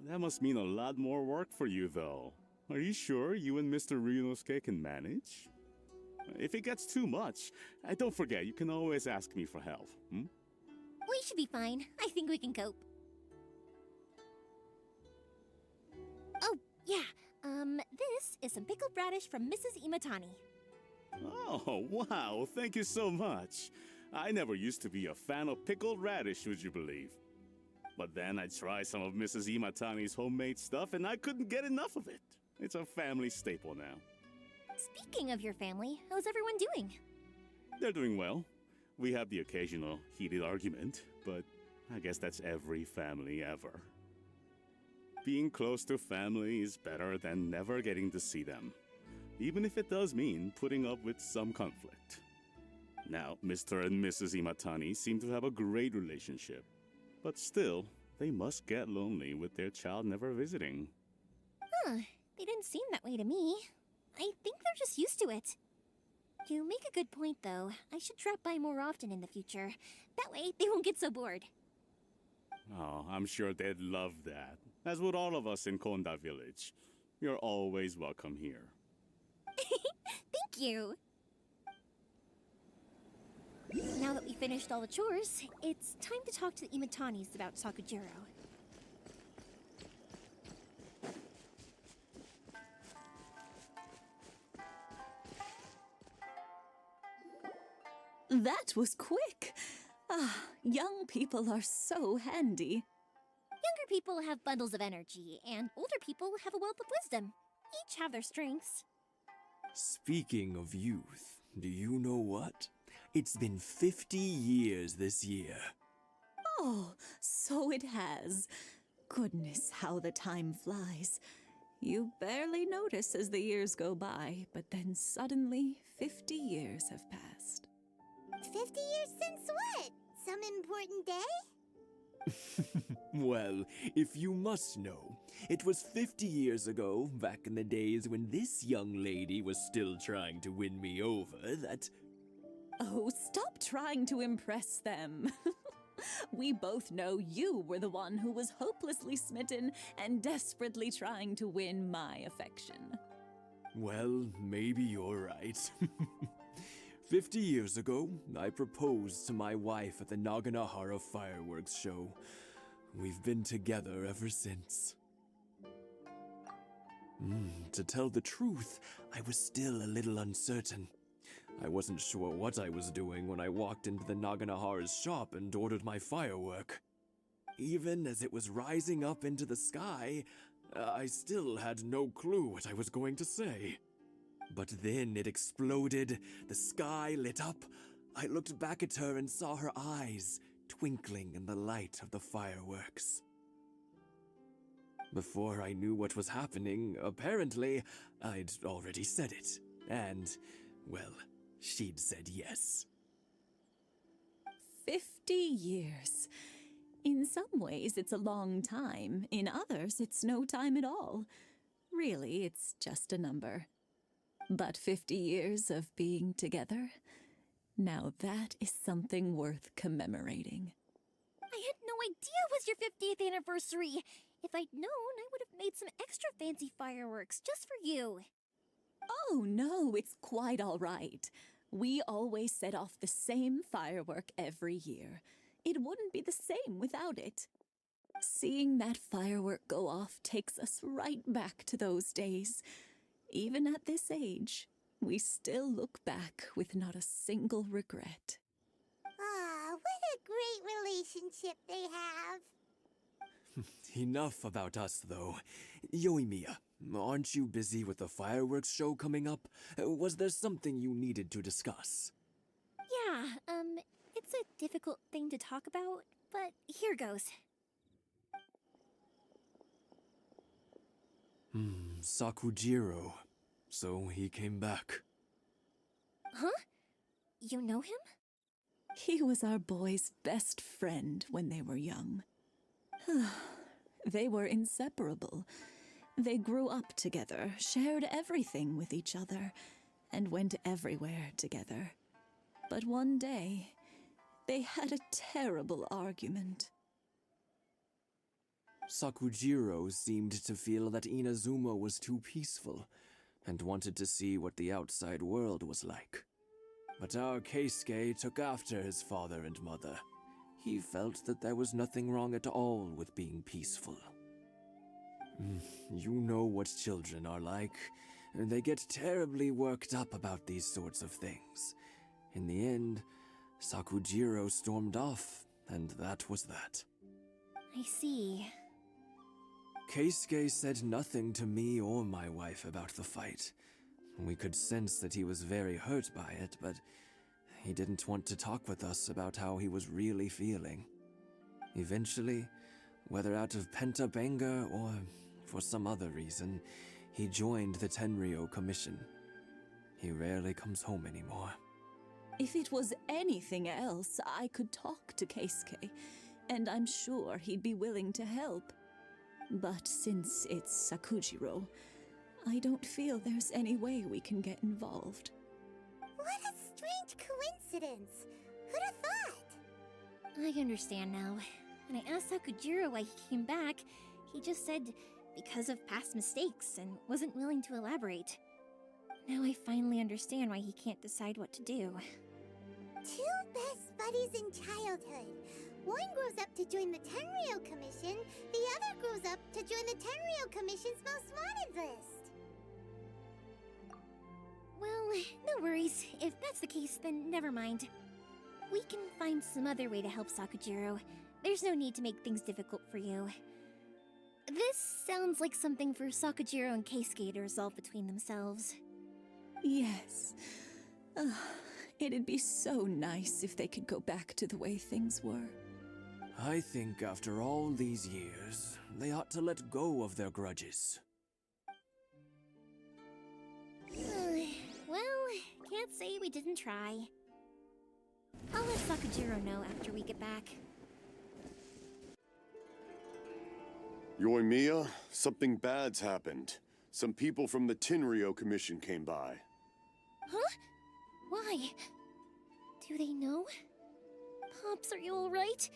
That must mean a lot more work for you, though. Are you sure you and Mr. Ryunosuke can manage? If it gets too much, don't forget, you can always ask me for help, hmm? We should be fine. I think we can cope. Oh, yeah. This is some pickled radish from Mrs. Imatani. Oh, wow, thank you so much. I never used to be a fan of pickled radish, would you believe? But then I tried some of Mrs. Imatani's homemade stuff and I couldn't get enough of it. It's a family staple now. Speaking of your family, how's everyone doing? They're doing well. We have the occasional heated argument, but I guess that's every family ever. Being close to family is better than never getting to see them, even if it does mean putting up with some conflict. Now, Mr. and Mrs. Imatani seem to have a great relationship, but still, they must get lonely with their child never visiting. Huh, they didn't seem that way to me. I think they're just used to it. You make a good point, though. I should drop by more often in the future. That way, they won't get so bored. Oh, I'm sure they'd love that, as would all of us in Konda Village. You're always welcome here. Thank you. Now that we finished all the chores, it's time to talk to the Imatanis about Sakujiro. That was quick. Ah, young people are so handy. Younger people have bundles of energy, and older people have a wealth of wisdom. Each have their strengths. Speaking of youth, do you know what? It's been 50 years this year. Oh, so it has. Goodness, how the time flies. You barely notice as the years go by, but then suddenly 50 years have passed. 50 years since what? Some important day? Well, if you must know, it was 50 years ago, back in the days when this young lady was still trying to win me over, that... Oh, stop trying to impress them. We both know you were the one who was hopelessly smitten and desperately trying to win my affection. Well, maybe you're right. 50 years ago, I proposed to my wife at the Naganohara fireworks show. We've been together ever since. To tell the truth, I was still a little uncertain. I wasn't sure what I was doing when I walked into the Naganohara's shop and ordered my firework. Even as it was rising up into the sky, I still had no clue what I was going to say. But then it exploded, the sky lit up. I looked back at her and saw her eyes twinkling in the light of the fireworks. Before I knew what was happening, apparently, I'd already said it. And, well, she'd said yes. 50 years. In some ways, it's a long time. In others, it's no time at all. Really, it's just a number. But 50 years of being together, now that is something worth commemorating. I had no idea it was your 50th anniversary. If I'd known, I would have made some extra fancy fireworks just for you. Oh no, it's quite all right. We always set off the same firework every year. It wouldn't be the same without it. Seeing that firework go off takes us right back to those days. Even at this age, we still look back with not a single regret. Ah, what a great relationship they have. Enough about us, though. Yoimiya, aren't you busy with the fireworks show coming up? Was there something you needed to discuss? Yeah, it's a difficult thing to talk about, but here goes. Sakujiro. So he came back. Huh? You know him? He was our boy's best friend when they were young. They were inseparable. They grew up together, shared everything with each other, and went everywhere together. But one day, they had a terrible argument. Sakujiro seemed to feel that Inazuma was too peaceful, and wanted to see what the outside world was like. But our Keisuke took after his father and mother. He felt that there was nothing wrong at all with being peaceful. You know what children are like. They get terribly worked up about these sorts of things. In the end, Sakujiro stormed off, and that was that. I see. Keisuke said nothing to me or my wife about the fight. We could sense that he was very hurt by it, but he didn't want to talk with us about how he was really feeling. Eventually, whether out of pent-up anger or for some other reason, he joined the Tenryou Commission. He rarely comes home anymore. If it was anything else, I could talk to Keisuke, and I'm sure he'd be willing to help. But since it's Sakujiro, I don't feel there's any way we can get involved. What a strange coincidence. Who'd have thought? I understand now. When I asked Sakujiro why he came back, he just said because of past mistakes and wasn't willing to elaborate. Now I finally understand why he can't decide what to do. Two best buddies in childhood. One grows up to join the Tenryou Commission, the other grows up to join the Tenryou Commission's most wanted list. Well, no worries. If that's the case, then never mind. We can find some other way to help Sakujiro. There's no need to make things difficult for you. This sounds like something for Sakujiro and Keisuke to resolve between themselves. Yes. It'd be so nice if they could go back to the way things were. I think after all these years, they ought to let go of their grudges. Well, can't say we didn't try. I'll let Sakujiro know after we get back. Yoimiya, something bad's happened. Some people from the Tenryou Commission came by. Huh? Why? Do they know? Pops, are you alright?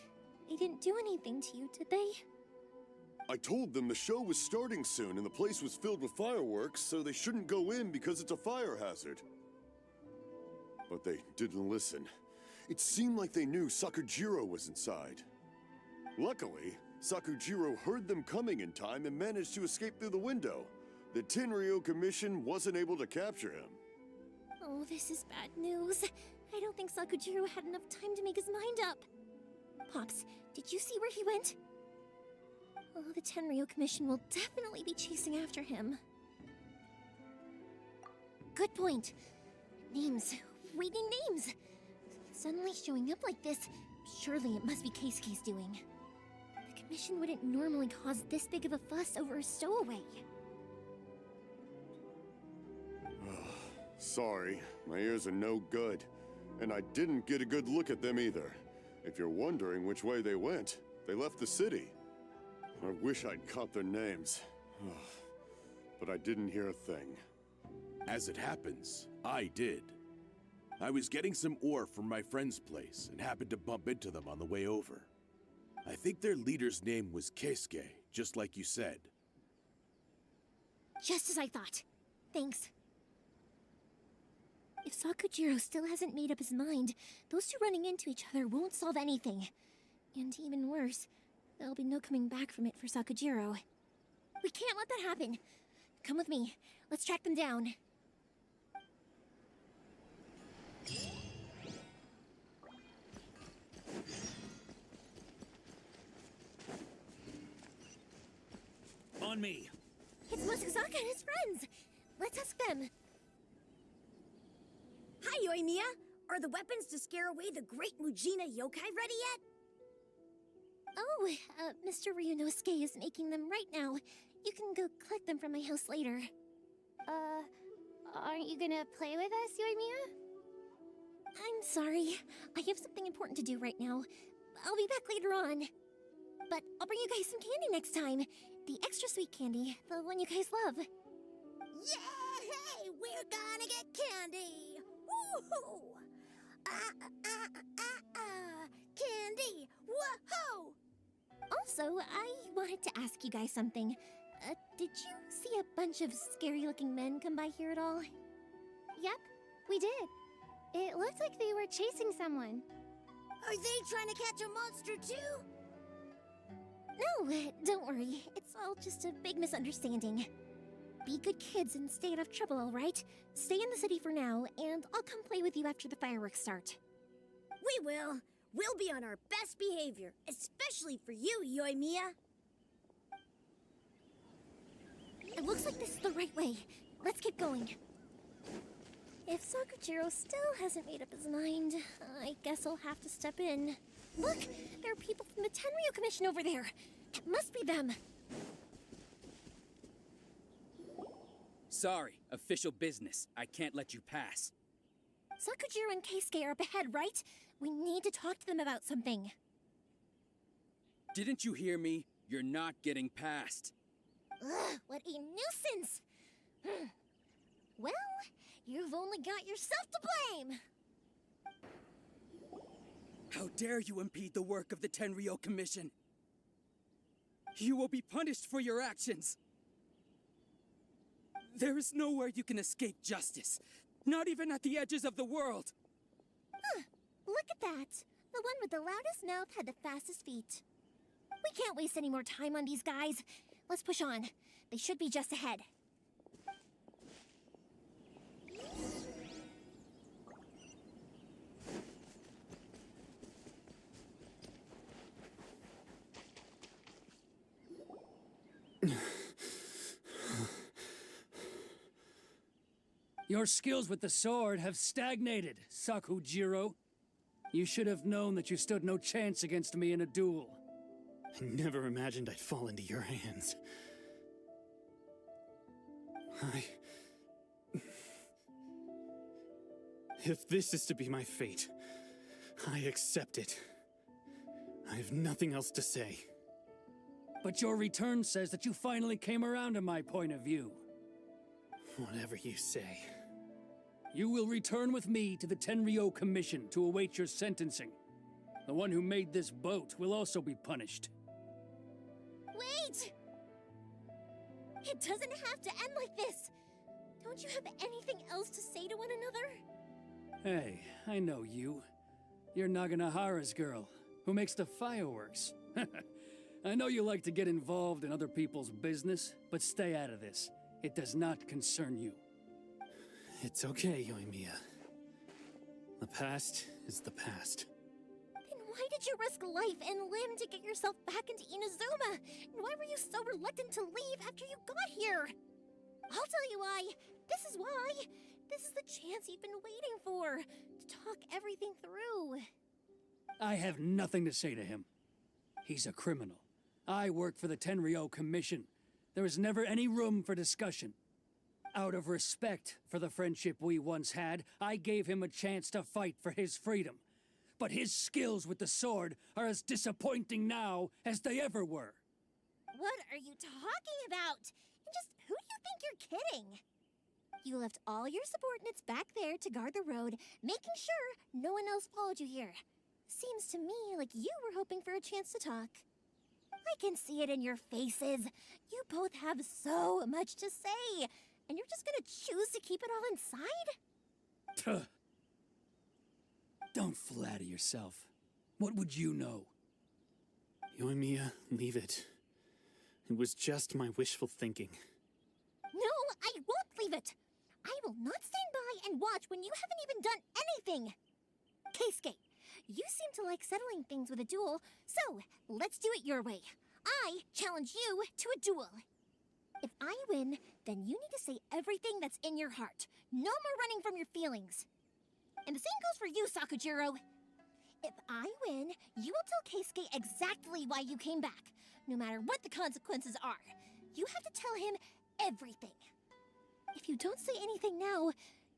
They didn't do anything to you, did they? I told them the show was starting soon and the place was filled with fireworks, so they shouldn't go in because it's a fire hazard. But they didn't listen. It seemed like they knew Sakujiro was inside. Luckily, Sakujiro heard them coming in time and managed to escape through the window. The Tenryou Commission wasn't able to capture him. Oh, this is bad news. I don't think Sakujiro had enough time to make his mind up. Pops, did you see where he went? Oh, the Tenryou Commission will definitely be chasing after him. Good point. Names. Reading names. Suddenly showing up like this, surely it must be Keisuke's doing. The Commission wouldn't normally cause this big of a fuss over a stowaway. Sorry, my ears are no good. And I didn't get a good look at them either. If you're wondering which way they went, they left the city. I wish I'd caught their names. But I didn't hear a thing. As it happens, I did. I was getting some ore from my friend's place and happened to bump into them on the way over. I think their leader's name was Keisuke, just like you said. Just as I thought. Thanks. If Sakujiro still hasn't made up his mind, those two running into each other won't solve anything. And even worse, there'll be no coming back from it for Sakujiro. We can't let that happen. Come with me. Let's track them down. On me! It's Mosazaka and his friends! Let's ask them. Hi, Yoimiya! Are the weapons to scare away the great Mujina yokai ready yet? Oh, Mr. Ryunosuke is making them right now. You can go collect them from my house later. Aren't you gonna play with us, Yoimiya? I'm sorry. I have something important to do right now. I'll be back later on. But I'll bring you guys some candy next time. The extra sweet candy, the one you guys love. Yay! We're gonna get candy! Woohoo! Candy! Woohoo! Also, I wanted to ask you guys something. Did you see a bunch of scary-looking men come by here at all? Yep, we did. It looked like they were chasing someone. Are they trying to catch a monster too? No, don't worry. It's all just a big misunderstanding. Be good kids and stay out of trouble, all right? Stay in the city for now, and I'll come play with you after the fireworks start. We will. We'll be on our best behavior, especially for you, Yoimiya. It looks like this is the right way. Let's get going. If Sakujiro still hasn't made up his mind, I guess I'll have to step in. Look! There are people from the Tenryou Commission over there! It must be them! Sorry, official business. I can't let you pass. Sakujiro and Keisuke are up ahead, right? We need to talk to them about something. Didn't you hear me? You're not getting past. Ugh, what a nuisance! Well, you've only got yourself to blame! How dare you impede the work of the Tenryou Commission? You will be punished for your actions. There is nowhere you can escape justice. Not even at the edges of the world. Huh. Look at that. The one with the loudest mouth had the fastest feet. We can't waste any more time on these guys. Let's push on. They should be just ahead. Your skills with the sword have stagnated, Sakujiro. You should have known that you stood no chance against me in a duel. I never imagined I'd fall into your hands. If this is to be my fate, I accept it. I have nothing else to say. But your return says that you finally came around to my point of view. Whatever you say. You will return with me to the Tenryou Commission to await your sentencing. The one who made this boat will also be punished. Wait! It doesn't have to end like this! Don't you have anything else to say to one another? Hey, I know you. You're Naganohara's girl, who makes the fireworks. I know you like to get involved in other people's business, but stay out of this. It does not concern you. It's okay, Yoimiya. The past is the past. Then why did you risk life and limb to get yourself back into Inazuma? And why were you so reluctant to leave after you got here? I'll tell you why. This is why. This is the chance you've been waiting for, to talk everything through. I have nothing to say to him. He's a criminal. I work for the Tenryou Commission. There is never any room for discussion. Out of respect for the friendship we once had, I gave him a chance to fight for his freedom. But his skills with the sword are as disappointing now as they ever were. What are you talking about? And just who do you think you're kidding? You left all your subordinates back there to guard the road, making sure no one else followed you here. Seems to me like you were hoping for a chance to talk. I can see it in your faces. You both have so much to say, and you're just gonna choose to keep it all inside? Don't flatter yourself. What would you know? Yoimiya, leave it. It was just my wishful thinking. No, I won't leave it. I will not stand by and watch when you haven't even done anything. Keisuke, you seem to like settling things with a duel, so let's do it your way. I challenge you to a duel. If I win, then you need to say everything that's in your heart. No more running from your feelings. And the same goes for you, Sakujiro. If I win, you will tell Keisuke exactly why you came back, no matter what the consequences are. You have to tell him everything. If you don't say anything now,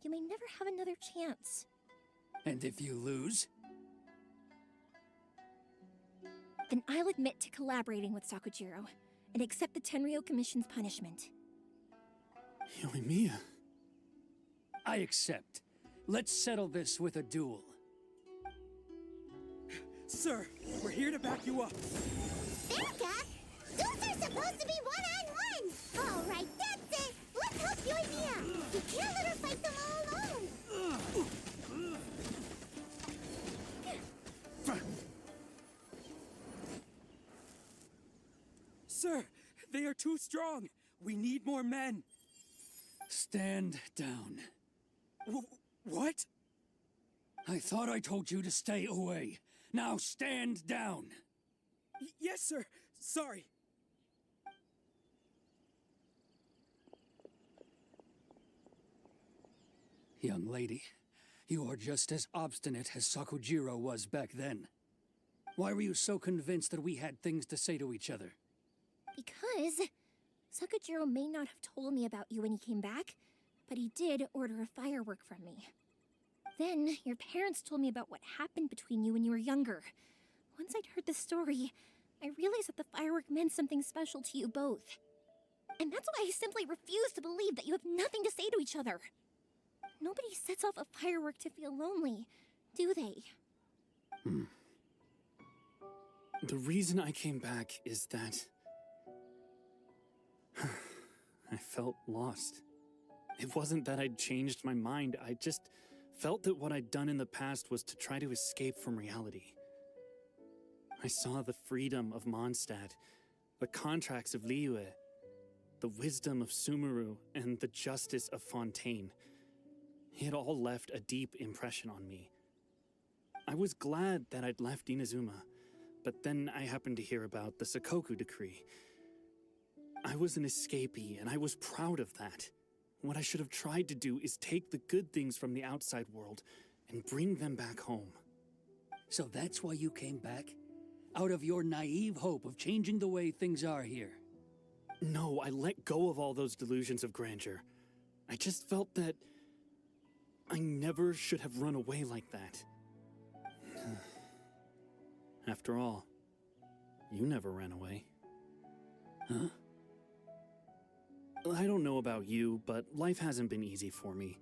you may never have another chance. And if you lose? Then I'll admit to collaborating with Sakujiro and accept the Tenryou Commission's punishment. Yoimiya. I accept. Let's settle this with a duel. Sir, we're here to back you up. Becca, those are supposed to be one-on-one. All right, that's it. Let's help Yoimiya. You can't let her fight them all alone. Sir, they are too strong. We need more men. Stand down. What? I thought I told you to stay away. Now stand down. Yes, sir. Sorry. Young lady, you are just as obstinate as Sakujiro was back then. Why were you so convinced that we had things to say to each other? Because Sakujiro may not have told me about you when he came back, but he did order a firework from me. Then, your parents told me about what happened between you when you were younger. Once I'd heard the story, I realized that the firework meant something special to you both. And that's why I simply refuse to believe that you have nothing to say to each other. Nobody sets off a firework to feel lonely, do they? The reason I came back is that I felt lost. It wasn't that I'd changed my mind, I just felt that what I'd done in the past was to try to escape from reality. I saw the freedom of Mondstadt, the contracts of Liyue, the wisdom of Sumeru, and the justice of Fontaine. It all left a deep impression on me. I was glad that I'd left Inazuma, but then I happened to hear about the Sakoku decree. I was an escapee, and I was proud of that. What I should have tried to do is take the good things from the outside world and bring them back home. So that's why you came back? Out of your naive hope of changing the way things are here? No, I let go of all those delusions of grandeur. I just felt that I never should have run away like that. After all, you never ran away. Huh? I don't know about you, but life hasn't been easy for me.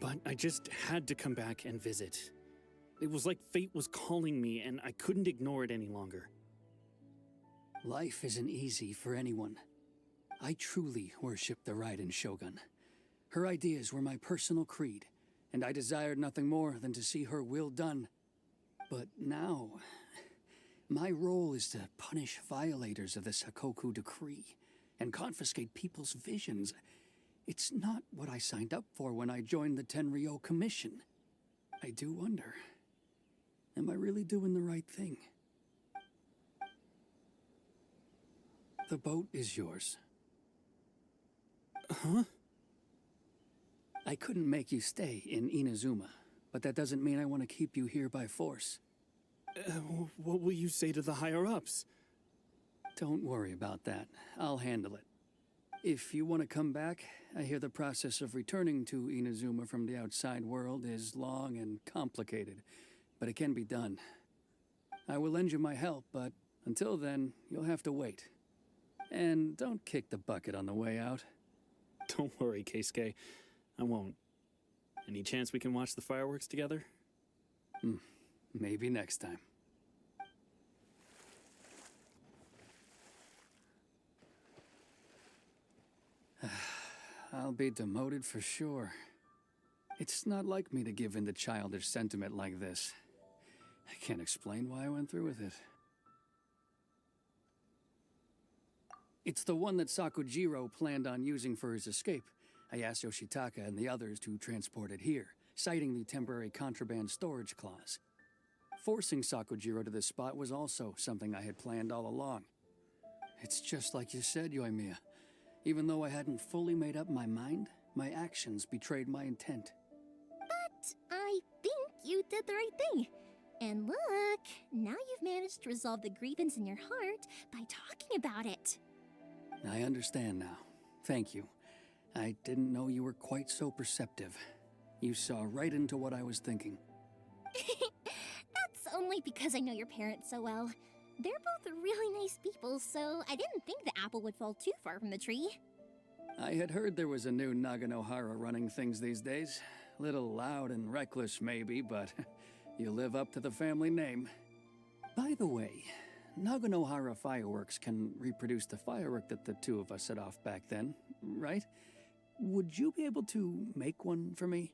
But I just had to come back and visit. It was like fate was calling me, and I couldn't ignore it any longer. Life isn't easy for anyone. I truly worship the Raiden Shogun. Her ideas were my personal creed, and I desired nothing more than to see her will done. But now, my role is to punish violators of the Sakoku decree and confiscate people's visions. It's not what I signed up for when I joined the Tenryou Commission. I do wonder, am I really doing the right thing? The boat is yours. Huh? I couldn't make you stay in Inazuma, but that doesn't mean I want to keep you here by force. What will you say to the higher-ups? Don't worry about that. I'll handle it. If you want to come back, I hear the process of returning to Inazuma from the outside world is long and complicated, but it can be done. I will lend you my help, but until then, you'll have to wait. And don't kick the bucket on the way out. Don't worry, Keisuke. I won't. Any chance we can watch the fireworks together? Maybe next time. I'll be demoted for sure. It's not like me to give in to childish sentiment like this. I can't explain why I went through with it. It's the one that Sakujiro planned on using for his escape. I asked Yoshitaka and the others to transport it here, citing the temporary contraband storage clause. Forcing Sakujiro to this spot was also something I had planned all along. It's just like you said, Yoimiya. Even though I hadn't fully made up my mind, my actions betrayed my intent. But I think you did the right thing. And look, now you've managed to resolve the grievance in your heart by talking about it. I understand now. Thank you. I didn't know you were quite so perceptive. You saw right into what I was thinking. That's only because I know your parents so well. They're both really nice people, so I didn't think the apple would fall too far from the tree. I had heard there was a new Naganohara running things these days. Little loud and reckless, maybe, but you live up to the family name. By the way, Naganohara fireworks can reproduce the firework that the two of us set off back then, right? Would you be able to make one for me?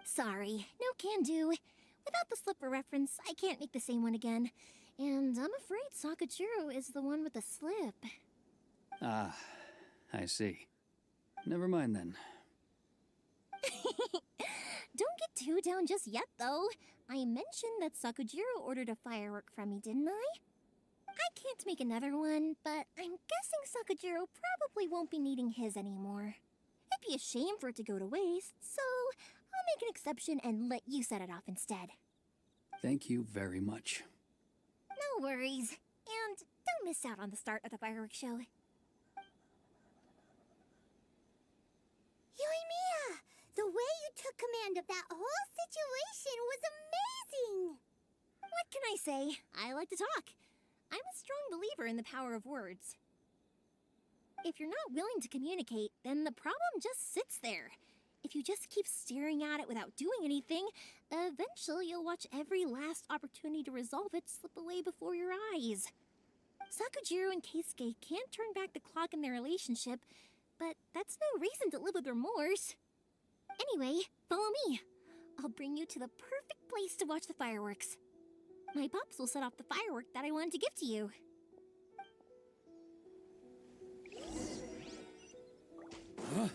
Sorry, no can do. Without the slipper reference, I can't make the same one again. And I'm afraid Sakujiro is the one with the slip. Ah, I see. Never mind then. Don't get too down just yet, though. I mentioned that Sakujiro ordered a firework from me, didn't I? I can't make another one, but I'm guessing Sakujiro probably won't be needing his anymore. It'd be a shame for it to go to waste, so I'll make an exception and let you set it off instead. Thank you very much. No worries. And don't miss out on the start of the fireworks show. Yoimiya! The way you took command of that whole situation was amazing! What can I say? I like to talk. I'm a strong believer in the power of words. If you're not willing to communicate, then the problem just sits there. If you just keep staring at it without doing anything, eventually you'll watch every last opportunity to resolve it slip away before your eyes. Sakujiro and Keisuke can't turn back the clock in their relationship, but that's no reason to live with remorse. Anyway, follow me. I'll bring you to the perfect place to watch the fireworks. My pops will set off the firework that I wanted to give to you. Huh?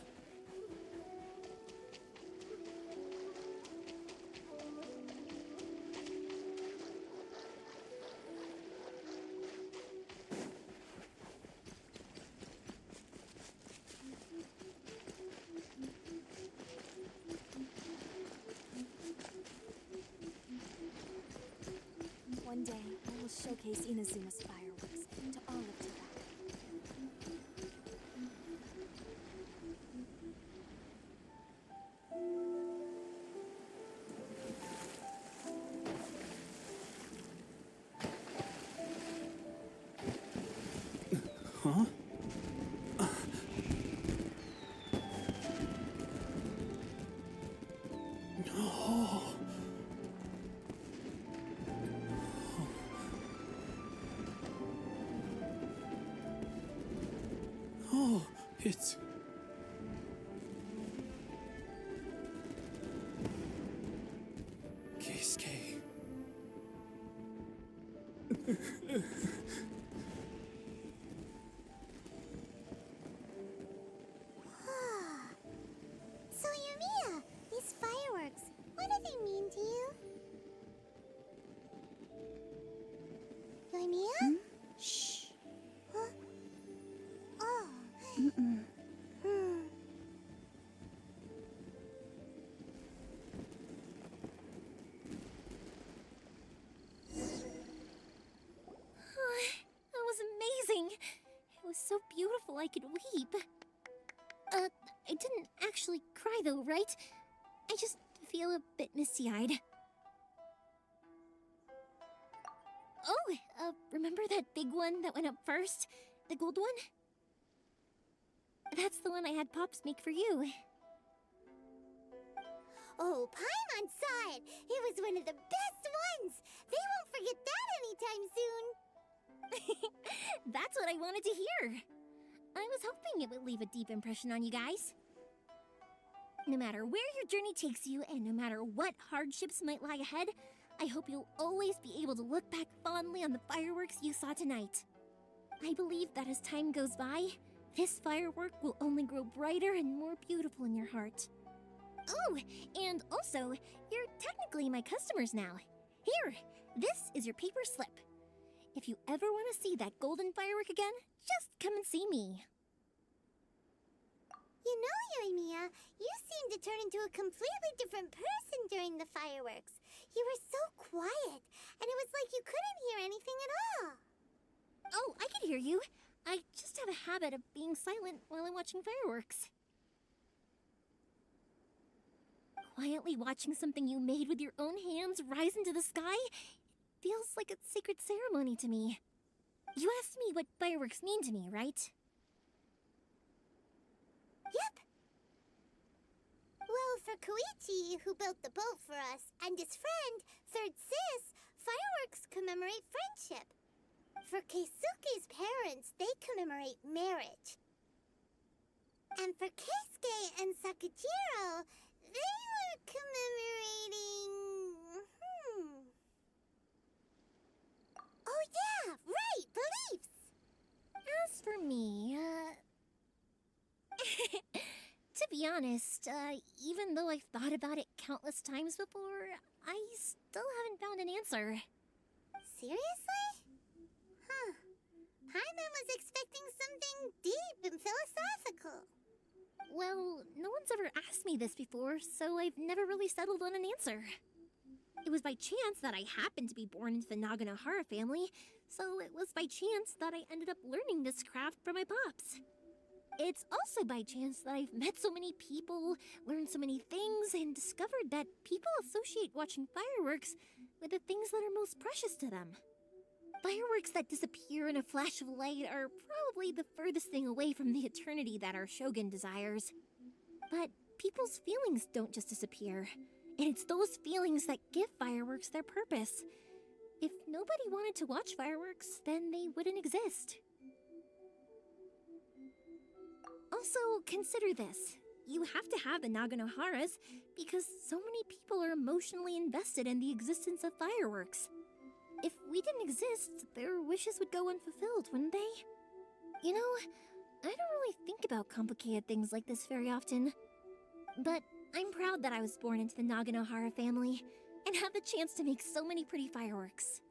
One day, I will showcase Inazuma's fireworks to all of Tobacco. Huh? Oh. Oh, it's... Keisuke. So, Yoimiya, these fireworks, what do they mean to you? Yoimiya? Shh. Huh? Oh. That was amazing. It was so beautiful I could weep. I didn't actually cry though, right? I just feel a bit misty-eyed. Oh, remember that big one that went up first? The gold one? That's the one I had Pops make for you. Oh, Paimon saw it! It was one of the best ones! They won't forget that anytime soon! That's what I wanted to hear. I was hoping it would leave a deep impression on you guys. No matter where your journey takes you, and no matter what hardships might lie ahead, I hope you'll always be able to look back fondly on the fireworks you saw tonight. I believe that as time goes by, this firework will only grow brighter and more beautiful in your heart. Oh, and also, you're technically my customers now. Here, this is your paper slip. If you ever want to see that golden firework again, just come and see me. You know, Yoimiya, you seemed to turn into a completely different person during the fireworks. You were so quiet, and it was like you couldn't hear anything at all. Oh, I can hear you. I just have a habit of being silent while I'm watching fireworks. Quietly watching something you made with your own hands rise into the sky feels like a sacred ceremony to me. You asked me what fireworks mean to me, right? Yep. Well, for Koichi, who built the boat for us, and his friend, Third Sis, fireworks commemorate friendship. For Keisuke's parents, they commemorate marriage. And for Keisuke and Sakujiro, they were commemorating... Oh yeah, right, beliefs! As for me, to be honest, even though I've thought about it countless times before, I still haven't found an answer. Seriously? Huh. Paimon was expecting something deep and philosophical. Well, no one's ever asked me this before, so I've never really settled on an answer. It was by chance that I happened to be born into the Naganohara family, so it was by chance that I ended up learning this craft from my pops. It's also by chance that I've met so many people, learned so many things, and discovered that people associate watching fireworks with the things that are most precious to them. Fireworks that disappear in a flash of light are probably the furthest thing away from the eternity that our shogun desires. But people's feelings don't just disappear. And it's those feelings that give fireworks their purpose. If nobody wanted to watch fireworks, then they wouldn't exist. Also, consider this. You have to have the Naganoharas because so many people are emotionally invested in the existence of fireworks. If we didn't exist, their wishes would go unfulfilled, wouldn't they? You know, I don't really think about complicated things like this very often. But I'm proud that I was born into the Naganohara family and have the chance to make so many pretty fireworks.